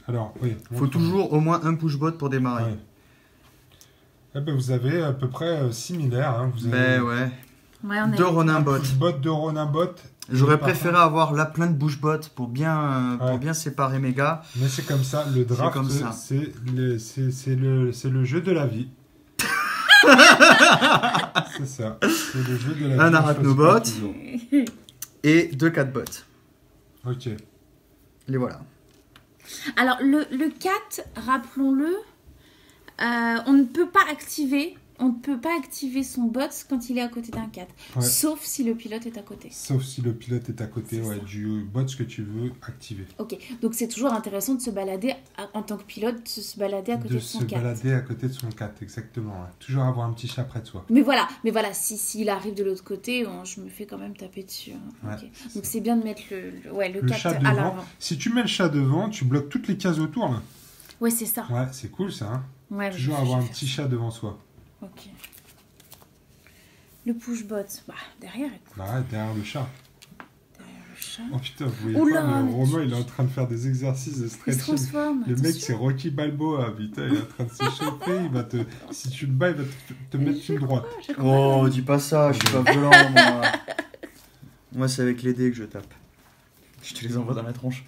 Alors, oui. Faut toujours au moins un push bot pour démarrer. Ouais. Eh ben, vous avez à peu près similaire. Hein. Vous avez Ben ouais. Ouais, on est. 2 Ronin bot. bot de Ronin bot. J'aurais Par préféré contre- avoir là plein de push bot pour bien Ouais. séparer mes gars. Mais c'est comme ça, le draft, comme ça. c'est le jeu de la vie. C'est ça, c'est le jeu de la vie. Un on arachnobot. choisit pas toujours. Et 2 4 bots. Ok. Les voilà. Alors, le 4, rappelons-le, on ne peut pas activer. On ne peut pas activer son bot quand il est à côté d'un 4. Ouais. Sauf si le pilote est à côté. Sauf si le pilote est à côté C'est ça. du bot que tu veux activer. Ok, donc c'est toujours intéressant de se balader en tant que pilote, de se balader à côté de, De son se 4. balader à côté de son 4, exactement. Ouais. Toujours avoir un petit chat près de soi. Mais voilà, s'il arrive de l'autre côté, je me fais quand même taper dessus. Hein. Ouais, Ok. c'est Donc ça. c'est bien de mettre le Le 4 chat à devant. l'avant. Si tu mets le chat devant, tu bloques toutes les cases autour. Là. Ouais, c'est ça. Ouais, c'est cool ça. Hein. Ouais, Toujours je avoir un vais petit faire chat devant soi. ça. Ok. Le push-bot, derrière, écoute, Bah ouais, derrière le chat. derrière le chat. Oh putain, vous voyez Oula, pas, mais mais Romain, il est en train de faire des exercices de Il se stretching. transforme. Le mec, attention. c'est Rocky Balboa, putain, il est en train de s'échauffer, il va te... Si tu le bats, il va te mettre Je une droite. crois, je crois. Oh, dis pas ça, je suis pas violent moi. Moi, c'est avec les dés que je tape. Je te les envoie dans la tronche.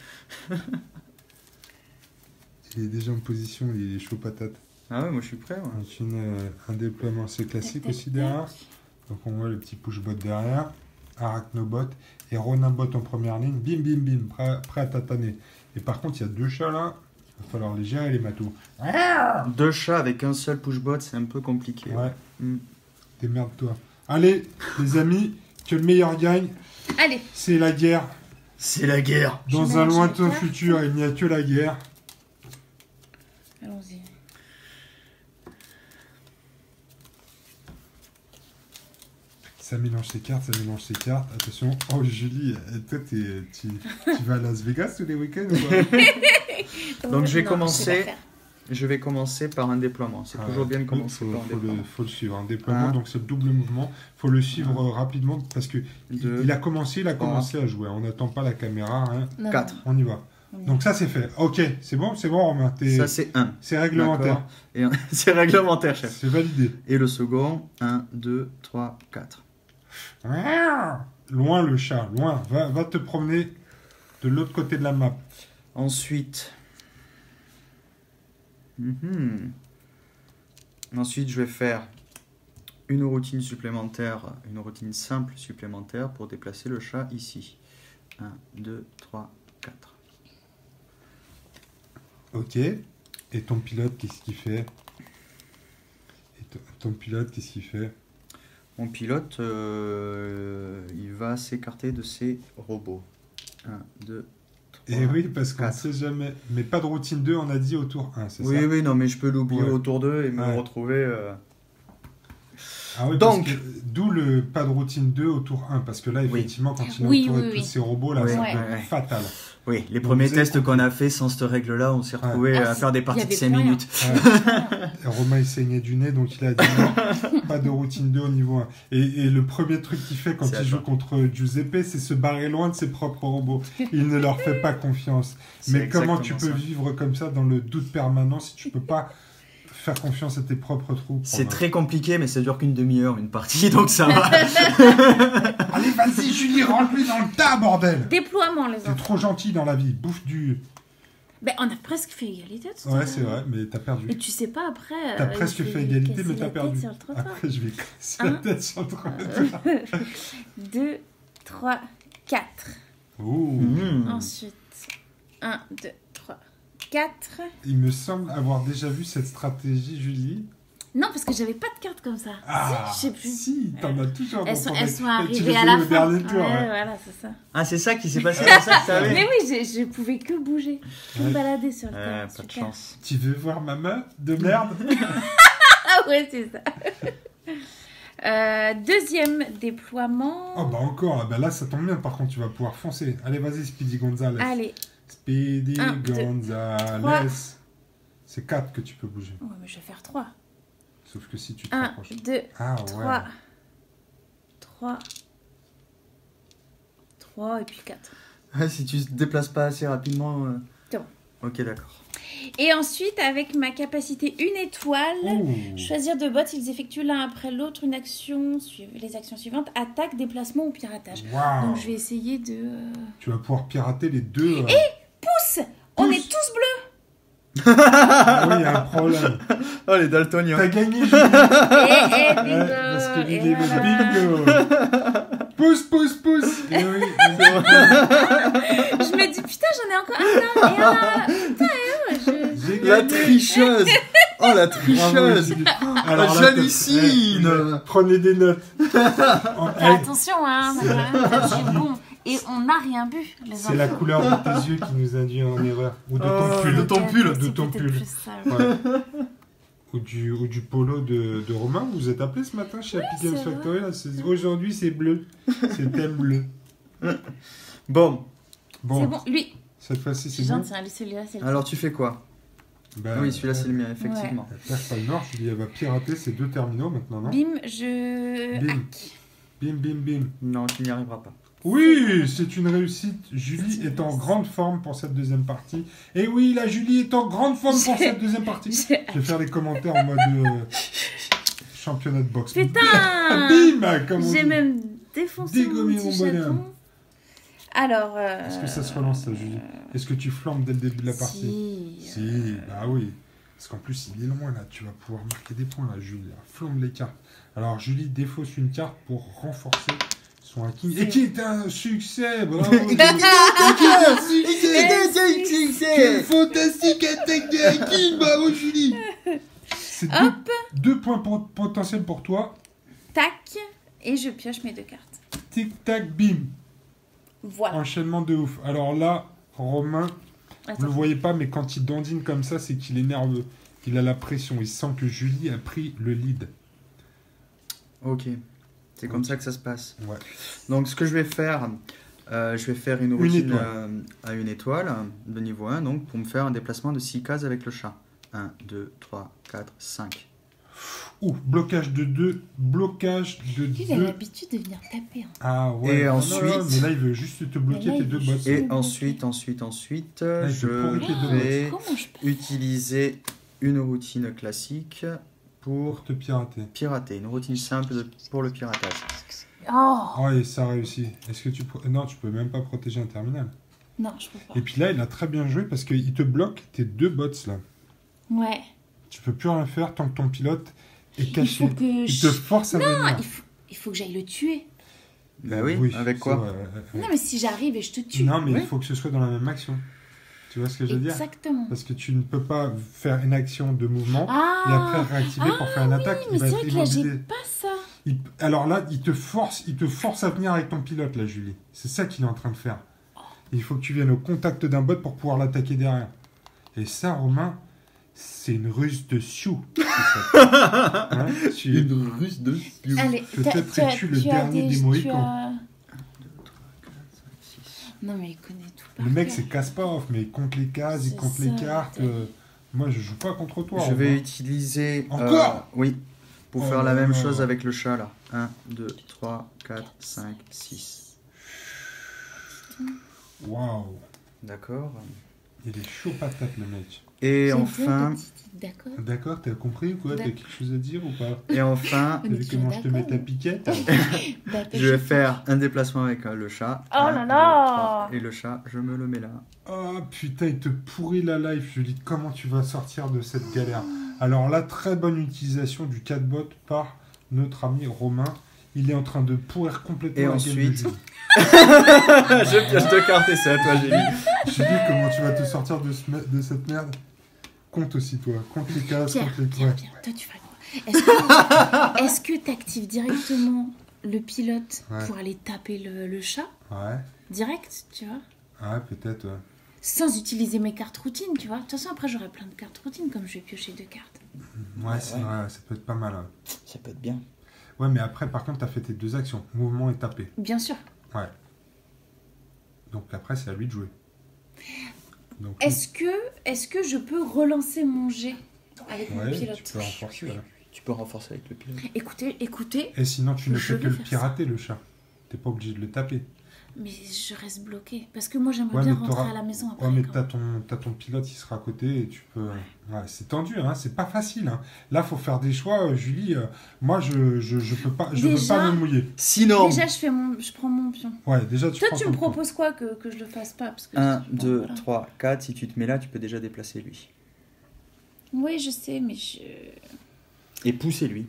Il est déjà en position, il est chaud patate. Ah ouais, moi je suis prêt. Ouais. Donc un déploiement assez classique Tac, tac, aussi derrière. tac. Donc on voit le petit push-bot derrière, Arachnobot et Ronin-bot en première ligne. Bim, bim, bim, prêt à tataner. Et par contre, il y a 2 chats là, il va falloir les gérer les matous. 2 chats avec un seul push bot, c'est un peu compliqué. Ouais, Mm. démerde-toi. Allez, les amis, que le meilleur gagne. Allez, C'est la guerre. C'est la guerre. Dans Je un mélange lointain les cartes. futur, il n'y a que la guerre. allons-y. Ça mélange ses cartes, ça mélange ses cartes. Attention, oh Julie, toi, tu vas à Las Vegas tous les week-ends ou quoi? Donc, je vais Non, commencer. sais pas faire. Je vais commencer par un déploiement. C'est toujours bien de commencer par un déploiement. faut le suivre. Un déploiement, Un. donc c'est le double mouvement. Faut le suivre rapidement parce que Deux. il a commencé à jouer. On n'attend pas la caméra. Hein. Non, 4. On y va. non, non. Donc ça, c'est fait. Ok, c'est bon, Romain. Ça, c'est 1. C'est réglementaire. Et c'est réglementaire, chef. C'est validé. Et le second, 1, 2, 3, 4. Loin le chat, loin. Va te promener de l'autre côté de la map. Ensuite, ensuite, je vais faire une routine supplémentaire, une routine simple supplémentaire pour déplacer le chat ici. 1, 2, 3, 4. Ok. Et ton pilote, qu'est-ce qu'il fait? Ton pilote, qu'est-ce qu'il fait? Mon pilote, il va s'écarter de ses robots. 1, 2, 3. Et oui, parce qu'on ne 4. sait jamais. Mais pas de routine 2, on a dit au tour 1, c'est Oui, ça? oui, non, mais je peux l'oublier Ouais. au tour 2 et me Ouais. retrouver. Ah oui, Donc- parce que- d'où le pas de routine 2 au tour 1, parce que là, Oui. effectivement, quand il est Oui, entouré oui, de oui. tous ces robots, là, Oui, ça ouais. peut être fatal. Oui, les Donc, premiers vous avez tests qu'on a fait sans cette règle-là, on s'est retrouvé Ah, à faire des il y parties de avait 5 plus rien. minutes. Et Romain, il saignait du nez, donc il a dit non, pas de routine 2 au niveau 1. Et le premier truc qu'il fait quand C'est à il joue toi. contre Giuseppe, c'est se barrer loin de ses propres robots. Il ne leur fait pas confiance. C'est Mais comment tu exactement peux ça. vivre comme ça dans le doute permanent si tu peux pas faire confiance à tes propres troupes? C'est très compliqué, mais ça dure qu'une demi-heure, une partie, donc ça va. Allez, vas-y, Julie, rentre-lui dans le tas, bordel! Déploiement, les T'es enfants. trop gentil dans la vie, bouffe du... Ben, on a presque fait égalité tout à Ouais, l'heure. c'est vrai, mais t'as perdu. Et tu sais pas après. T'as il presque fait fait égalité, casser mais t'as la perdu. tête sur le trottoir. Après, je vais casser la Un. tête sur le trottoir. 2, 3, 4. Ouh. Mmh. Ensuite, 1, 2, 3, 4. Il me semble avoir déjà vu cette stratégie, Julie. Non, parce que j'avais pas de carte comme ça. Ah, Si, je sais plus. si, t'en as toujours Elles dans sont, ton elles deck. sont Et tu arrivées les à fais la au fin. dernier tour, Ouais, ouais. voilà, c'est ça. Ah, c'est ça qui s'est passé, c'est ça que ça Mais avait. oui, je pouvais que bouger. Que me balader sur le terrain. Pas de Super. chance. Tu veux voir ma meuf de merde? Ah ouais, c'est ça. Deuxième déploiement. Oh bah encore, bah là ça tombe bien, par contre tu vas pouvoir foncer. Allez, vas-y, Speedy Gonzales. Allez. Speedy Un, deux, Gonzales. trois. C'est 4 que tu peux bouger. Ouais, mais je vais faire 3. Sauf que si tu te 1, rapproches. 2, Ah 3. ouais. 3 et puis 4. Ouais, si tu te déplaces pas assez rapidement. C'est bon. Ok, d'accord. Et ensuite, avec ma capacité 1 étoile, Ouh. choisir deux bots, ils effectuent l'un après l'autre une action, les actions suivantes, attaque, déplacement ou piratage. Waouh. Donc je vais essayer de... Tu vas pouvoir pirater les deux. Pousse. On Pousse. est tous bleus. Ah oui, il y a un problème. Oh, les daltoniens. T'as gagné, Julie. Eh, Ouais, bingo. parce que Et Julie est voilà. bingo. Pousse, pousse, pousse. Et oui, Je me dis, putain, j'en ai encore un là, et un là. Putain, et j'ai gagné. La tricheuse. Oh, la Bravo, tricheuse. Julie. Ah, là, j'hallucine. Prenez des notes. Fais attention, hein. C'est bon. Et on n'a rien bu, les enfants. C'est la couleur de tes yeux qui nous induit en erreur. Ou de ton Oh, pull. de ton pull. De C'est ton peut-être pull. plus ça. Ouais. Ou du polo de Romain. Vous êtes appelé ce matin chez Happy Games c'est vrai. Factory. Là, aujourd'hui, c'est bleu. C'est thème bleu. Bon, Bon, C'est bon, lui. cette fois-ci, C'est c'est bon. gentil, hein, lui, celui-là, c'est le alors tu fais quoi? Bah, Oui, celui-là c'est le mien, effectivement. Elle perd pas le nord. Julie, elle va pirater ces deux terminaux maintenant, non? Bim, je Bim. hack. Bim, bim, bim. Non, tu n'y arriveras pas. Oui, c'est une réussite. Julie est en grande forme pour cette deuxième partie. Et oui, la Julie est en grande forme pour cette deuxième partie. J'ai- Je vais faire les commentaires en mode championnat de boxe. Putain. Bim, comme on J'ai dit. même défoncé Dégommé mon mon petit bonhomme. chaton. Alors... Est-ce que ça se relance, ça, Julie? Est-ce que tu flambes dès le début de la partie? Si. Si, bah oui. Parce qu'en plus, il est loin, là. Tu vas pouvoir marquer des points, là, Julie. Flambe les cartes. Alors, Julie défausse une carte pour renforcer son hacking. Et qui est un succès! Bravo! Julie. Quelle fantastique attaque de hacking! Bravo, Julie! C'est deux points potentiels pour toi. Tac. Et je pioche mes deux cartes. Tic-tac, bim! Voilà. Enchaînement de ouf. Alors là, Romain, vous Attends. le voyez pas, mais quand il dandine comme ça, c'est qu'il est nerveux. Il a la pression. Il sent que Julie a pris le lead. Ok, c'est comme ça que ça se passe. Ouais. Donc ce que je vais faire une routine étoile. à une étoile de niveau 1, donc pour me faire un déplacement de 6 cases avec le chat. 1, 2, 3, 4, 5. Ouh, blocage de 2. Blocage de Lui, il a 2. l'habitude de venir taper. Hein. Ah ouais. Et non, ensuite- non, mais là, il veut juste te bloquer Mais là, tes il deux veut bots. juste- Et Ok. ensuite, il je peut pourrir tes deux vais Comment je peux utiliser une routine classique pour Pour te pirater. pirater. Une routine simple pour le piratage. Oh Oh, et ça réussit. Est-ce que tu... Non, tu peux même pas protéger un terminal. non, je peux pas. Et puis là, il a très bien joué parce qu'il te bloque tes deux bots, là. Ouais. Tu peux plus rien faire tant que ton pilote est Il caché. faut que Il je... te force à Non, venir. il faut que j'aille le tuer. Bah oui, avec c'est quoi vrai, Non, mais si j'arrive et je te tue. Non, mais Oui. il faut que ce soit dans la même action. Tu vois ce que je veux dire? Exactement. Parce que tu ne peux pas faire une action de mouvement Ah et après réactiver pour faire une attaque. mais Il va c'est être vrai que là, j'ai immobilisé. pas ça. Alors là, il te force à venir avec ton pilote, là, Julie. C'est ça qu'il est en train de faire. Il faut que tu viennes au contact d'un bot pour pouvoir l'attaquer derrière. Et ça, Romain, c'est une ruse de sioux. C'est ça. Hein, ruse de Allez, Peut-être es-tu le dernier des Mohicans. Non, mais il connaît tout par Le mec, cœur. c'est Kasparov, mais il compte les cases, il C'est compte les ça, cartes. t'as- Moi, je joue pas contre toi. Je Romain. vais utiliser... Encore oui, pour Oh faire la là même là. chose avec le chat, là. 1, 2, 3, 4, 5, 6. Waouh. D'accord. Il est chaud patate, le mec. Et J'ai enfin... deux petites- D'accord. D'accord, t'as compris ou quoi? T'as D'accord. quelque chose à dire ou pas? Et enfin, T'as vu comment je te mets ta piquette? D'accord. je vais faire un déplacement avec le chat. Oh là 1, 2, là. 3. Et le chat, je me le mets là. Oh putain, il te pourrit la life. Je dis comment tu vas sortir de cette galère. Alors là, très bonne utilisation du catbot par notre ami Romain. Il est en train de pourrir complètement Et la game ensuite- de Julie. Je pioche 2 cartes et c'est à toi, Julie. Julie, comment tu vas te sortir de cette merde? Compte aussi, toi. Compte les cases, Pierre, compte les Pierre, points. Pierre, toi tu ferais quoi? Est-ce que tu actives directement le pilote Ouais. pour aller taper le chat? Ouais, Direct, tu vois? ouais, peut-être, ouais. Sans utiliser mes cartes routines, tu vois? De toute façon, après, j'aurai plein de cartes routines comme je vais piocher 2 cartes. Ouais, c'est Ouais. vrai, ça peut être pas mal. Ouais. Ça peut être bien. Ouais, mais après, par contre, t'as fait tes 2 actions. Mouvement et taper. Bien sûr. Ouais. Donc après, c'est à lui de jouer. Donc, lui- Est-ce que je peux relancer mon jet avec mon ouais, pilote? tu peux renforcer. Voilà. Tu peux renforcer avec le pilote. Écoutez, Et sinon, tu ne Je fais que vais le faire ça. pirater, le chat. T'es pas obligé de le taper. mais je reste bloquée. Parce que moi, j'aimerais Ouais, bien mais rentrer t'auras- à la maison après. Ouais, mais quand- t'as ton pilote, il sera à côté et tu peux... Ouais, c'est tendu, hein, c'est pas facile. Hein. Là, faut faire des choix. Julie, moi, je peux pas, je veux Déjà- pas me mouiller. Sinon, Déjà, je prends mon pion. Ouais, déjà, tu Toi, prends tu ton me point. proposes quoi que je le fasse pas parce que 1, bon, 2, voilà. 3, 4. Si tu te mets là, tu peux déjà déplacer lui. Oui, je sais, mais Et pousser lui.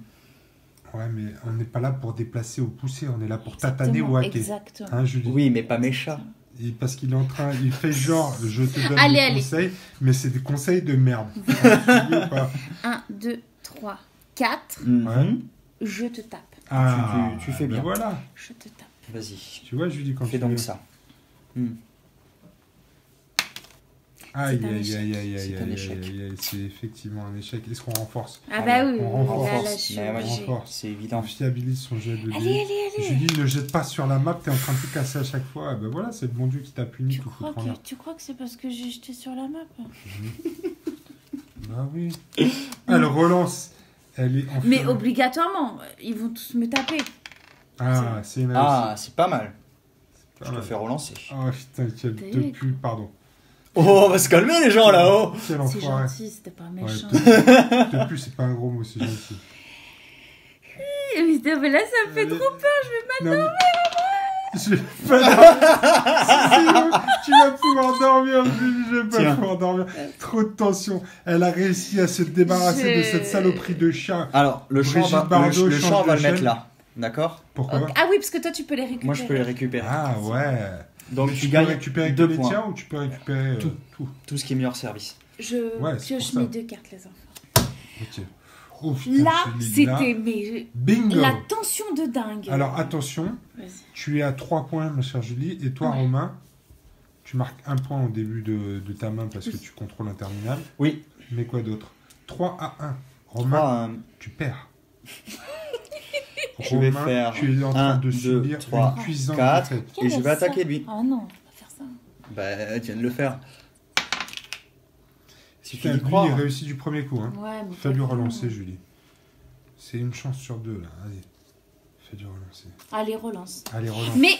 Ouais, mais on n'est pas là pour déplacer ou pousser, on est là pour tataner ou hacker. Exactement. Hein, Julie? Oui, mais pas mes chats. Et parce qu'il est en train, il fait genre, je te donne Allez, des allez. conseils, mais c'est des conseils de merde. Hein, Julie, ou pas 1, 2, 3, 4. Ouais. Je te tape. Ah, tu fais ben bien. voilà. Je te tape. Vas-y. Tu vois, Julie, quand Fais tu donc veux. ça. Aïe, C'est un aïe, échec. aïe, aïe, C'est aïe, un aïe, échec. aïe, aïe, c'est effectivement un échec. Est-ce qu'on renforce? Ah bah oui, on renforce. là, je suis Mais ouais, obligée. renforce. C'est On évident. fiabilise son jet de dés. Allez, allez, allez. Julie, ne jette pas sur la map, t'es en train de te casser à chaque fois. Ah ben voilà, c'est le bon Dieu qui t'a puni tout foutre en l'air. Tu crois que c'est parce que j'ai jeté sur la map? Bah oui. Elle relance. Elle est en Mais furie. obligatoirement, ils vont tous me taper. Ah, c'est une Ah, c'est pas mal. réussite. Je te fais relancer. Oh putain, quel T'as de vu, plus, pardon. Oh, on va se calmer les gens là-haut. Quel C'est enfoiré. gentil, c'était pas Ouais, méchant. de plus, c'est pas un gros mot, c'est gentil. Mais là, ça me fait trop peur. Je vais m'endormir. Je vais pas dormir. Tu vas pouvoir dormir, Julie, je vais pas Tiens. pouvoir dormir. Trop de tension. Elle a réussi à se débarrasser de Je- cette saloperie de chat. Alors, le champ, Brigitte va, Bardot le champ, change on va de le mettre chaîne. là. D'accord? Pourquoi Ok. Ah oui, parce que toi, tu peux les récupérer. Moi, je peux les récupérer. Ah ouais. Donc, Mais tu tu peux gagnes récupérer que 2 les points. tiens ou tu peux récupérer Tout. tout. Tout ce qui est meilleur service. Je Ouais, c'est pioche pour mes ça. 2 cartes, les enfants. Ok. Oh, putain, Là, Julie, là. c'était mais Bingo. la tension de dingue. Alors attention, Vas-y. tu es à 3 points, ma chère Julie, et toi, Ouais. Romain, tu marques 1 point au début de ta main parce que Oui. tu contrôles un terminal. Oui. Mais quoi d'autre? 3 à 1. Romain, 3, tu perds. Je vais Romain, faire tu es en train 1, de 2, subir 3, une cuisante 4. défaite. Et je vais Quel attaquer ça lui. Ah non, on va pas faire ça. Bah, tu viens de le faire. Si tu Putain, y lui, crois. il réussit du premier coup. Hein. Ouais, mais Fais-lui pas relancer, vraiment. Julie. C'est une chance sur 2, là. Allez. Fais-lui relancer. Allez, relance. Allez, relance. Mais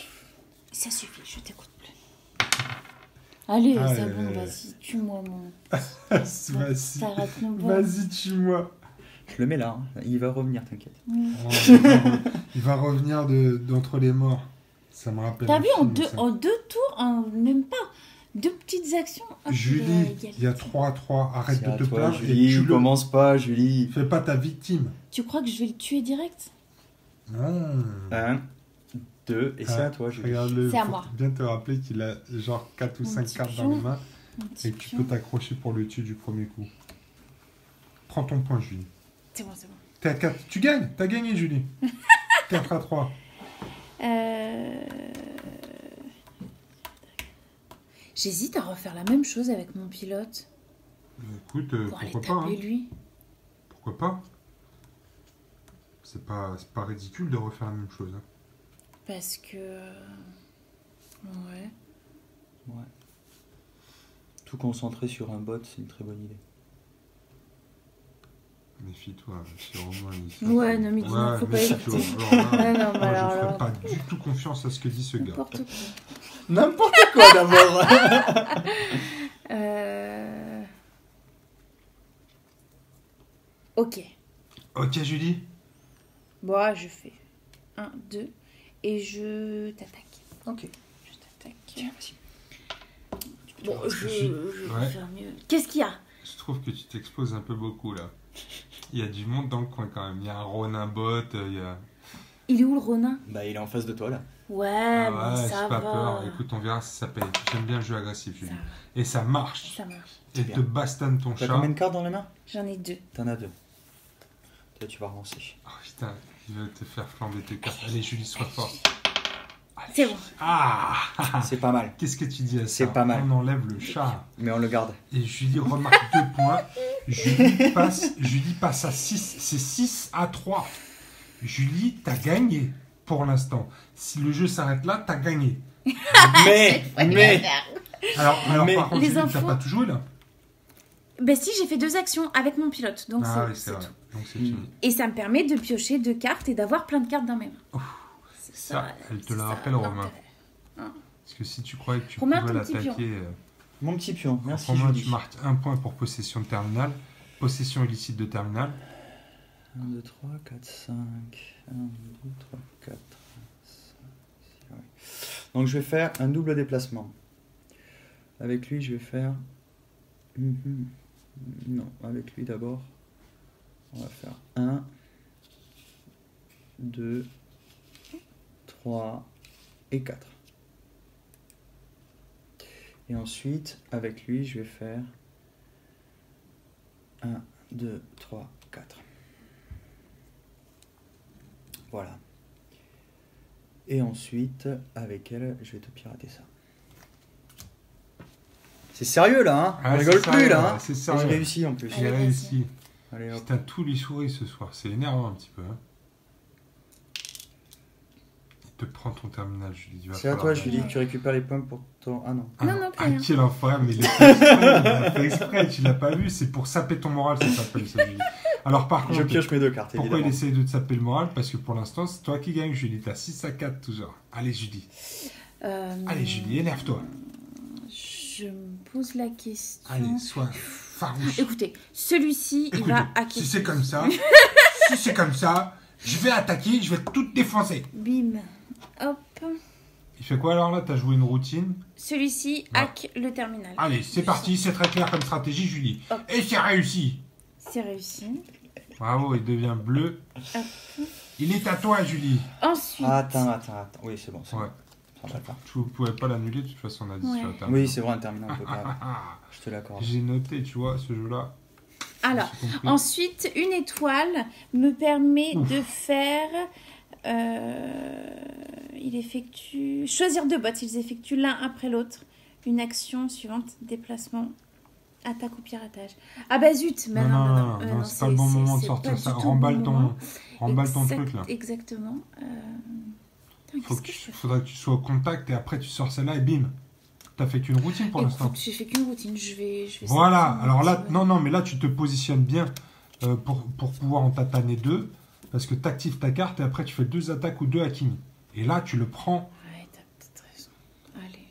ça suffit, je t'écoute plus. Allez, Ah, c'est bon, vas-y, tue-moi mon. Vas-y. T'arrêtes mon bon. Vas-y, tue-moi. Je le mets là. Hein. Il va revenir, t'inquiète. Oh, il va revenir d'entre les morts. Ça me rappelle. T'as un vu, film, ça. en 2 tours, même pas, 2 petites actions. hop, Julie, égalité. il y a 3 à 3. Arrête C'est de à te toi, plaindre et Julie. tue-le. Commence pas, Julie. Fais pas ta victime. Tu crois que je vais le tuer direct? Non. 1, 2, et c'est Ah, à toi, Julie. Regarde-le. C'est à faut moi. bien te rappeler qu'il a genre 4 ou Mon 5 petit cartes dans pion. les mains Mon petit et que tu pion. peux t'accrocher pour le tuer du premier coup. Prends ton point, Julie. C'est bon, c'est bon. T'es à 4. Tu gagnes. T'as gagné, Julie. 4 à 3. J'hésite à refaire la même chose avec mon pilote Écoute, pour aller pourquoi pas, taper hein. lui. Pourquoi pas? C'est pas ridicule de refaire la même chose. Hein. Parce que. Ouais. Ouais. Tout concentrer sur un bot, c'est une très bonne idée. Méfie-toi, si Romain il... Ouais, non, mais dis-moi, faut pas méfie-toi. écouter. Alors là, Ouais, non, mais moi, alors je ferai là- pas du tout confiance à ce que dit ce gars. N'importe quoi. N'importe quoi d'abord. Ok. Ok, Julie. Bon, je fais 1, 2 et je t'attaque. Ok. Je t'attaque. Vas-y. Bon, Parce je que je- vais ouais. faire mieux. Qu'est-ce qu'il y a? Je trouve que tu t'exposes un peu beaucoup là. Il y a du monde dans le coin quand même. Il y a un Ronin bot, il y a... Il est où le Ronin? Bah, il est en face de toi là. Ouais, Ah mais ouais, ça j'ai pas va. peur. Écoute, on verra si ça paye. J'aime bien le jeu agressif, Julie. Ça va. Et ça marche. Ça marche. Et bien. te bastonne ton T'as chat. combien de cartes dans la main? J'en ai 2. T'en as 2. Toi, tu vas relancer. Oh putain, il veut te faire flamber tes cartes. Allez, Julie, sois fort. Allez. C'est bon. Ah C'est pas mal. Qu'est-ce que tu dis à ça? C'est pas mal. On enlève le chat. Mais on le garde. Et Julie remarque 2 points. Julie passe à 6. C'est 6 à 3. Julie, t'as gagné pour l'instant. Si le jeu s'arrête là, t'as gagné. Mais Alors Mais par contre, les Julie, t'as infos- pas tout joué là? Ben si, j'ai fait 2 actions avec mon pilote. Donc Ah oui, c'est c'est vrai. tout. Donc c'est Mm. fini. Et ça me permet de piocher 2 cartes et d'avoir plein de cartes dans mes mains. C'est Ça, elle te c'est le ça, rappelle, Romain. l'intérêt. Parce que si tu croyais que tu Romain, pouvais ton petit l'attaquer... mon petit pion. Merci Romain, Julie. tu marques 1 point pour possession de terminal. Possession illicite de terminal. 1, 2, 3, 4, 5. 1, 2, 3, 4, 5, 6, ouais. Donc je vais faire un double déplacement. Avec lui, je vais faire... Non, avec lui d'abord. On va faire 1, 2, 3 et 4. Et ensuite, avec lui, je vais faire 1, 2, 3, 4. Voilà. Et ensuite, avec elle, je vais te pirater ça. C'est sérieux là, hein? Ah, On rigole c'est plus sérieux, là, ouais, hein? c'est Et sérieux. j'ai réussi en plus. J'ai Allez, réussi. Allez hop. Putain, tout lui sourit ce soir. C'est énervant un petit peu. Hein. Il te prend ton terminal, Julie. Il va C'est à falloir- toi, Julie, tu récupères les points pour ton... Ah non. Ah Non, non, plus ah, rien. quel enfoiré, mais il a fait exprès, il a fait exprès, tu l'as pas vu, c'est pour saper ton moral, ça s'appelle ça, Julie. Alors par contre, Je pioche mes 2 cartes, pourquoi il évidemment. essaye de te saper le moral? Parce que pour l'instant, c'est toi qui gagne, Julie. T'as 6 à 4 toujours. Allez, Julie. Allez, Julie, énerve-toi. Je me pose la question. Allez, sois farouche. Écoutez, celui-ci, il Écoute, va si acquérir. c'est comme ça, si c'est comme ça, je vais attaquer, je vais tout défoncer. Bim. Hop. Il fait quoi alors là? T'as joué une routine? Celui-ci Ouais. hack le terminal. Allez, c'est parti, c'est très clair comme stratégie, Julie. Hop. Et c'est réussi. C'est réussi. Bravo, il devient bleu. Hop. Il est à toi, Julie. Ensuite. Attends. Oui, c'est bon. Ouais. Ça va le faire. Tu ne pouvais pas l'annuler, de toute façon, on a dit Ouais. sur la terminale. Oui, c'est vrai, un terminal, on peut pas. Ah, Je te l'accorde. j'ai noté, tu vois, ce jeu-là. Alors, J'ai compris. ensuite, une étoile me permet Ouf. de faire. Il effectue. Choisir 2 bots. Ils effectuent l'un après l'autre une action suivante déplacement, attaque ou piratage. Ah bah zut mais non, non, c'est pas le bon moment de c'est sortir pas ça. du tout le bon moment. Remballe ton Exact- truc, là. Exactement. Putain, Faut qu'est-ce que que je fais? faudrait que tu sois au contact et après tu sors celle-là et bim. T'as fait qu'une routine pour l'instant. Écoute, j'ai fait qu'une routine. Je vais Voilà, sortir alors mon là, petit- non, mais là tu te positionnes bien pour pouvoir en tataner 2. Parce que tu actives ta carte et après tu fais 2 attaques ou 2 hacking. Et là tu le prends, Ouais, t'as peut-être raison. Allez.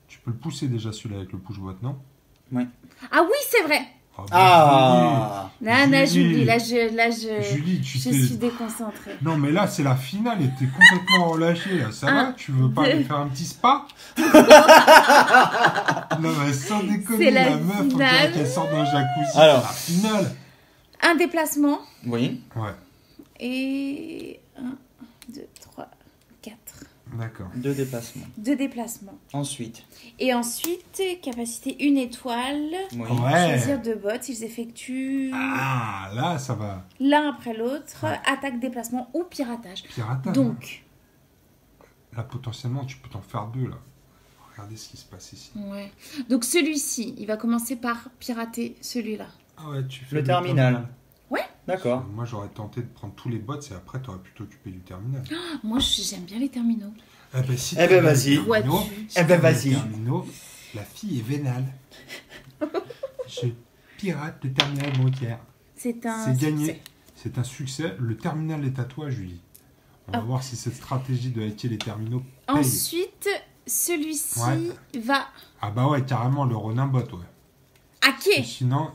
tu peux le pousser déjà celui-là avec le push-bot, non? Ah oui, c'est vrai. bah, Ah Là, Julie. j'oublie. Là, Julie, tu je t'es... suis déconcentrée. Non mais là c'est la finale et t'es complètement relâché là. Ça va? Tu veux pas aller faire un petit spa? Non mais sans déconner, C'est la la meuf, on finale. dirait qu'elle sort d'un jacuzzi. Alors. C'est la finale. Un déplacement. Oui. Ouais, Et 1, 2, 3, 4. d'accord. 2 déplacements. 2 déplacements. Ensuite. Et ensuite, capacité 1 étoile. Oui. Ouais. Choisir 2 bots. Ils effectuent Ah, là ça va. l'un après l'autre. Ouais. Attaque, déplacement ou piratage. Piratage. Donc, Là potentiellement tu peux t'en faire 2 là. Regardez ce qui se passe ici. ouais. Donc celui-ci, il va commencer par pirater celui-là. Ah ouais, tu fais Le terminal. Ouais. D'accord. Moi, j'aurais tenté de prendre tous les bots et après, tu aurais pu t'occuper du terminal. Moi, j'aime bien les terminaux. Eh ben, si Eh ben, t'aimes les vas-y. terminaux, Ouais, si Eh ben, t'aimes les vas-y. terminaux, la fille est vénale. Je pirate le terminal bancaire. C'est un. C'est gagné. succès. C'est un succès. Le terminal est à toi, Julie. On va Hop. voir si cette stratégie de hacker les terminaux paye. Ensuite, celui-ci Ouais. va Ah bah ouais, carrément, le Ronin bot, ouais. Et hacker. sinon,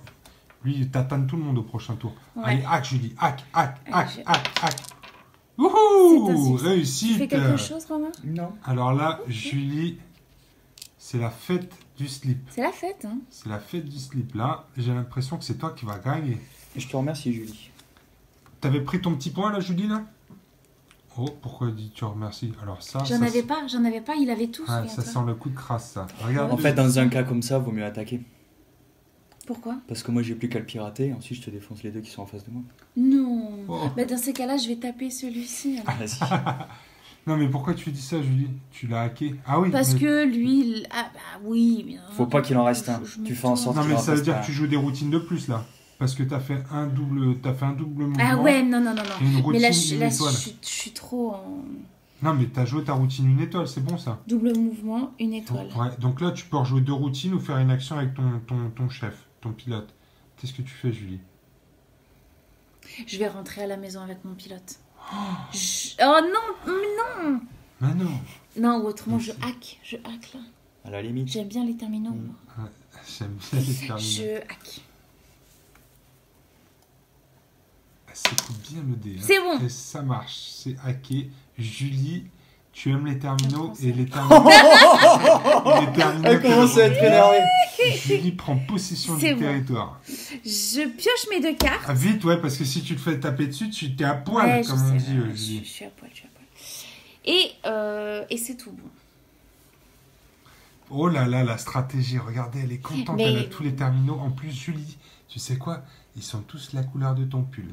lui, il tatane tout le monde au prochain tour. Ouais. Allez, hack, Julie. Hack, hack, Allez, hack, je- hack, hack. C'est un Wouhou! succès. Tu Réussite! fais quelque chose, Romain? Non. Alors là, Julie, c'est la fête du slip. C'est la fête, hein? C'est la fête du slip. Là, j'ai l'impression que c'est toi qui vas gagner. Je te remercie, Julie. T'avais pris ton petit point là, Julie, là? Oh, pourquoi dis-tu remercie? Alors ça, J'en ça, avais pas, il avait tout. ouais, ça souviens-toi. sent le coup de crasse, ça. Regarde. En fait, dans un cas comme ça, vaut mieux attaquer. Pourquoi? Parce que moi, j'ai plus qu'à le pirater. Et ensuite, je te défonce les deux qui sont en face de moi. Non. Oh. Bah, dans ces cas-là, je vais taper celui-ci. alors. Vas-y. Non, mais pourquoi tu dis ça, Julie? Tu l'as hacké? Ah oui. Parce mais- que lui, ah bah oui. Bien, Faut pas qu'il en reste un. je me Tu fais en tourne. sorte Non, qu'il mais en ça veut reste dire un. que tu joues des routines de plus, là. Parce que t'as fait un double mouvement. Ah ouais, non, non, non, Et une non. routine, Mais là, une étoile. je suis trop en Non, mais t'as joué ta routine une étoile, c'est bon, ça. double mouvement, une étoile. Ouais, donc là, tu peux rejouer deux routines ou faire une action avec ton chef, ton pilote. Qu'est-ce que tu fais, Julie? Je vais rentrer à la maison avec mon pilote. Oh non, mais non. Mais non. Non, ou autrement, Mais je c'est- hack là. À la limite. J'aime bien les terminaux. Mm. moi. J'aime bien les terminaux. Je hack. Secoue bien le dé. Hein. C'est bon. Et ça marche. C'est hacké. Julie, tu aimes les terminaux Je et les prends terminaux. les terminaux Elle commence à être énervée. Julie prend possession C'est du bon. territoire. Je pioche mes deux cartes. Ah, vite, ouais, parce que si tu te fais taper dessus, tu t'es à poil, Ouais, comme je on sais, dit, je Julie. suis à poil, je suis à poil. Et c'est tout bon. Oh là là, la stratégie, regardez, elle est contente, Mais- elle a tous les terminaux. En plus, Julie, tu sais quoi? Ils sont tous la couleur de ton pull.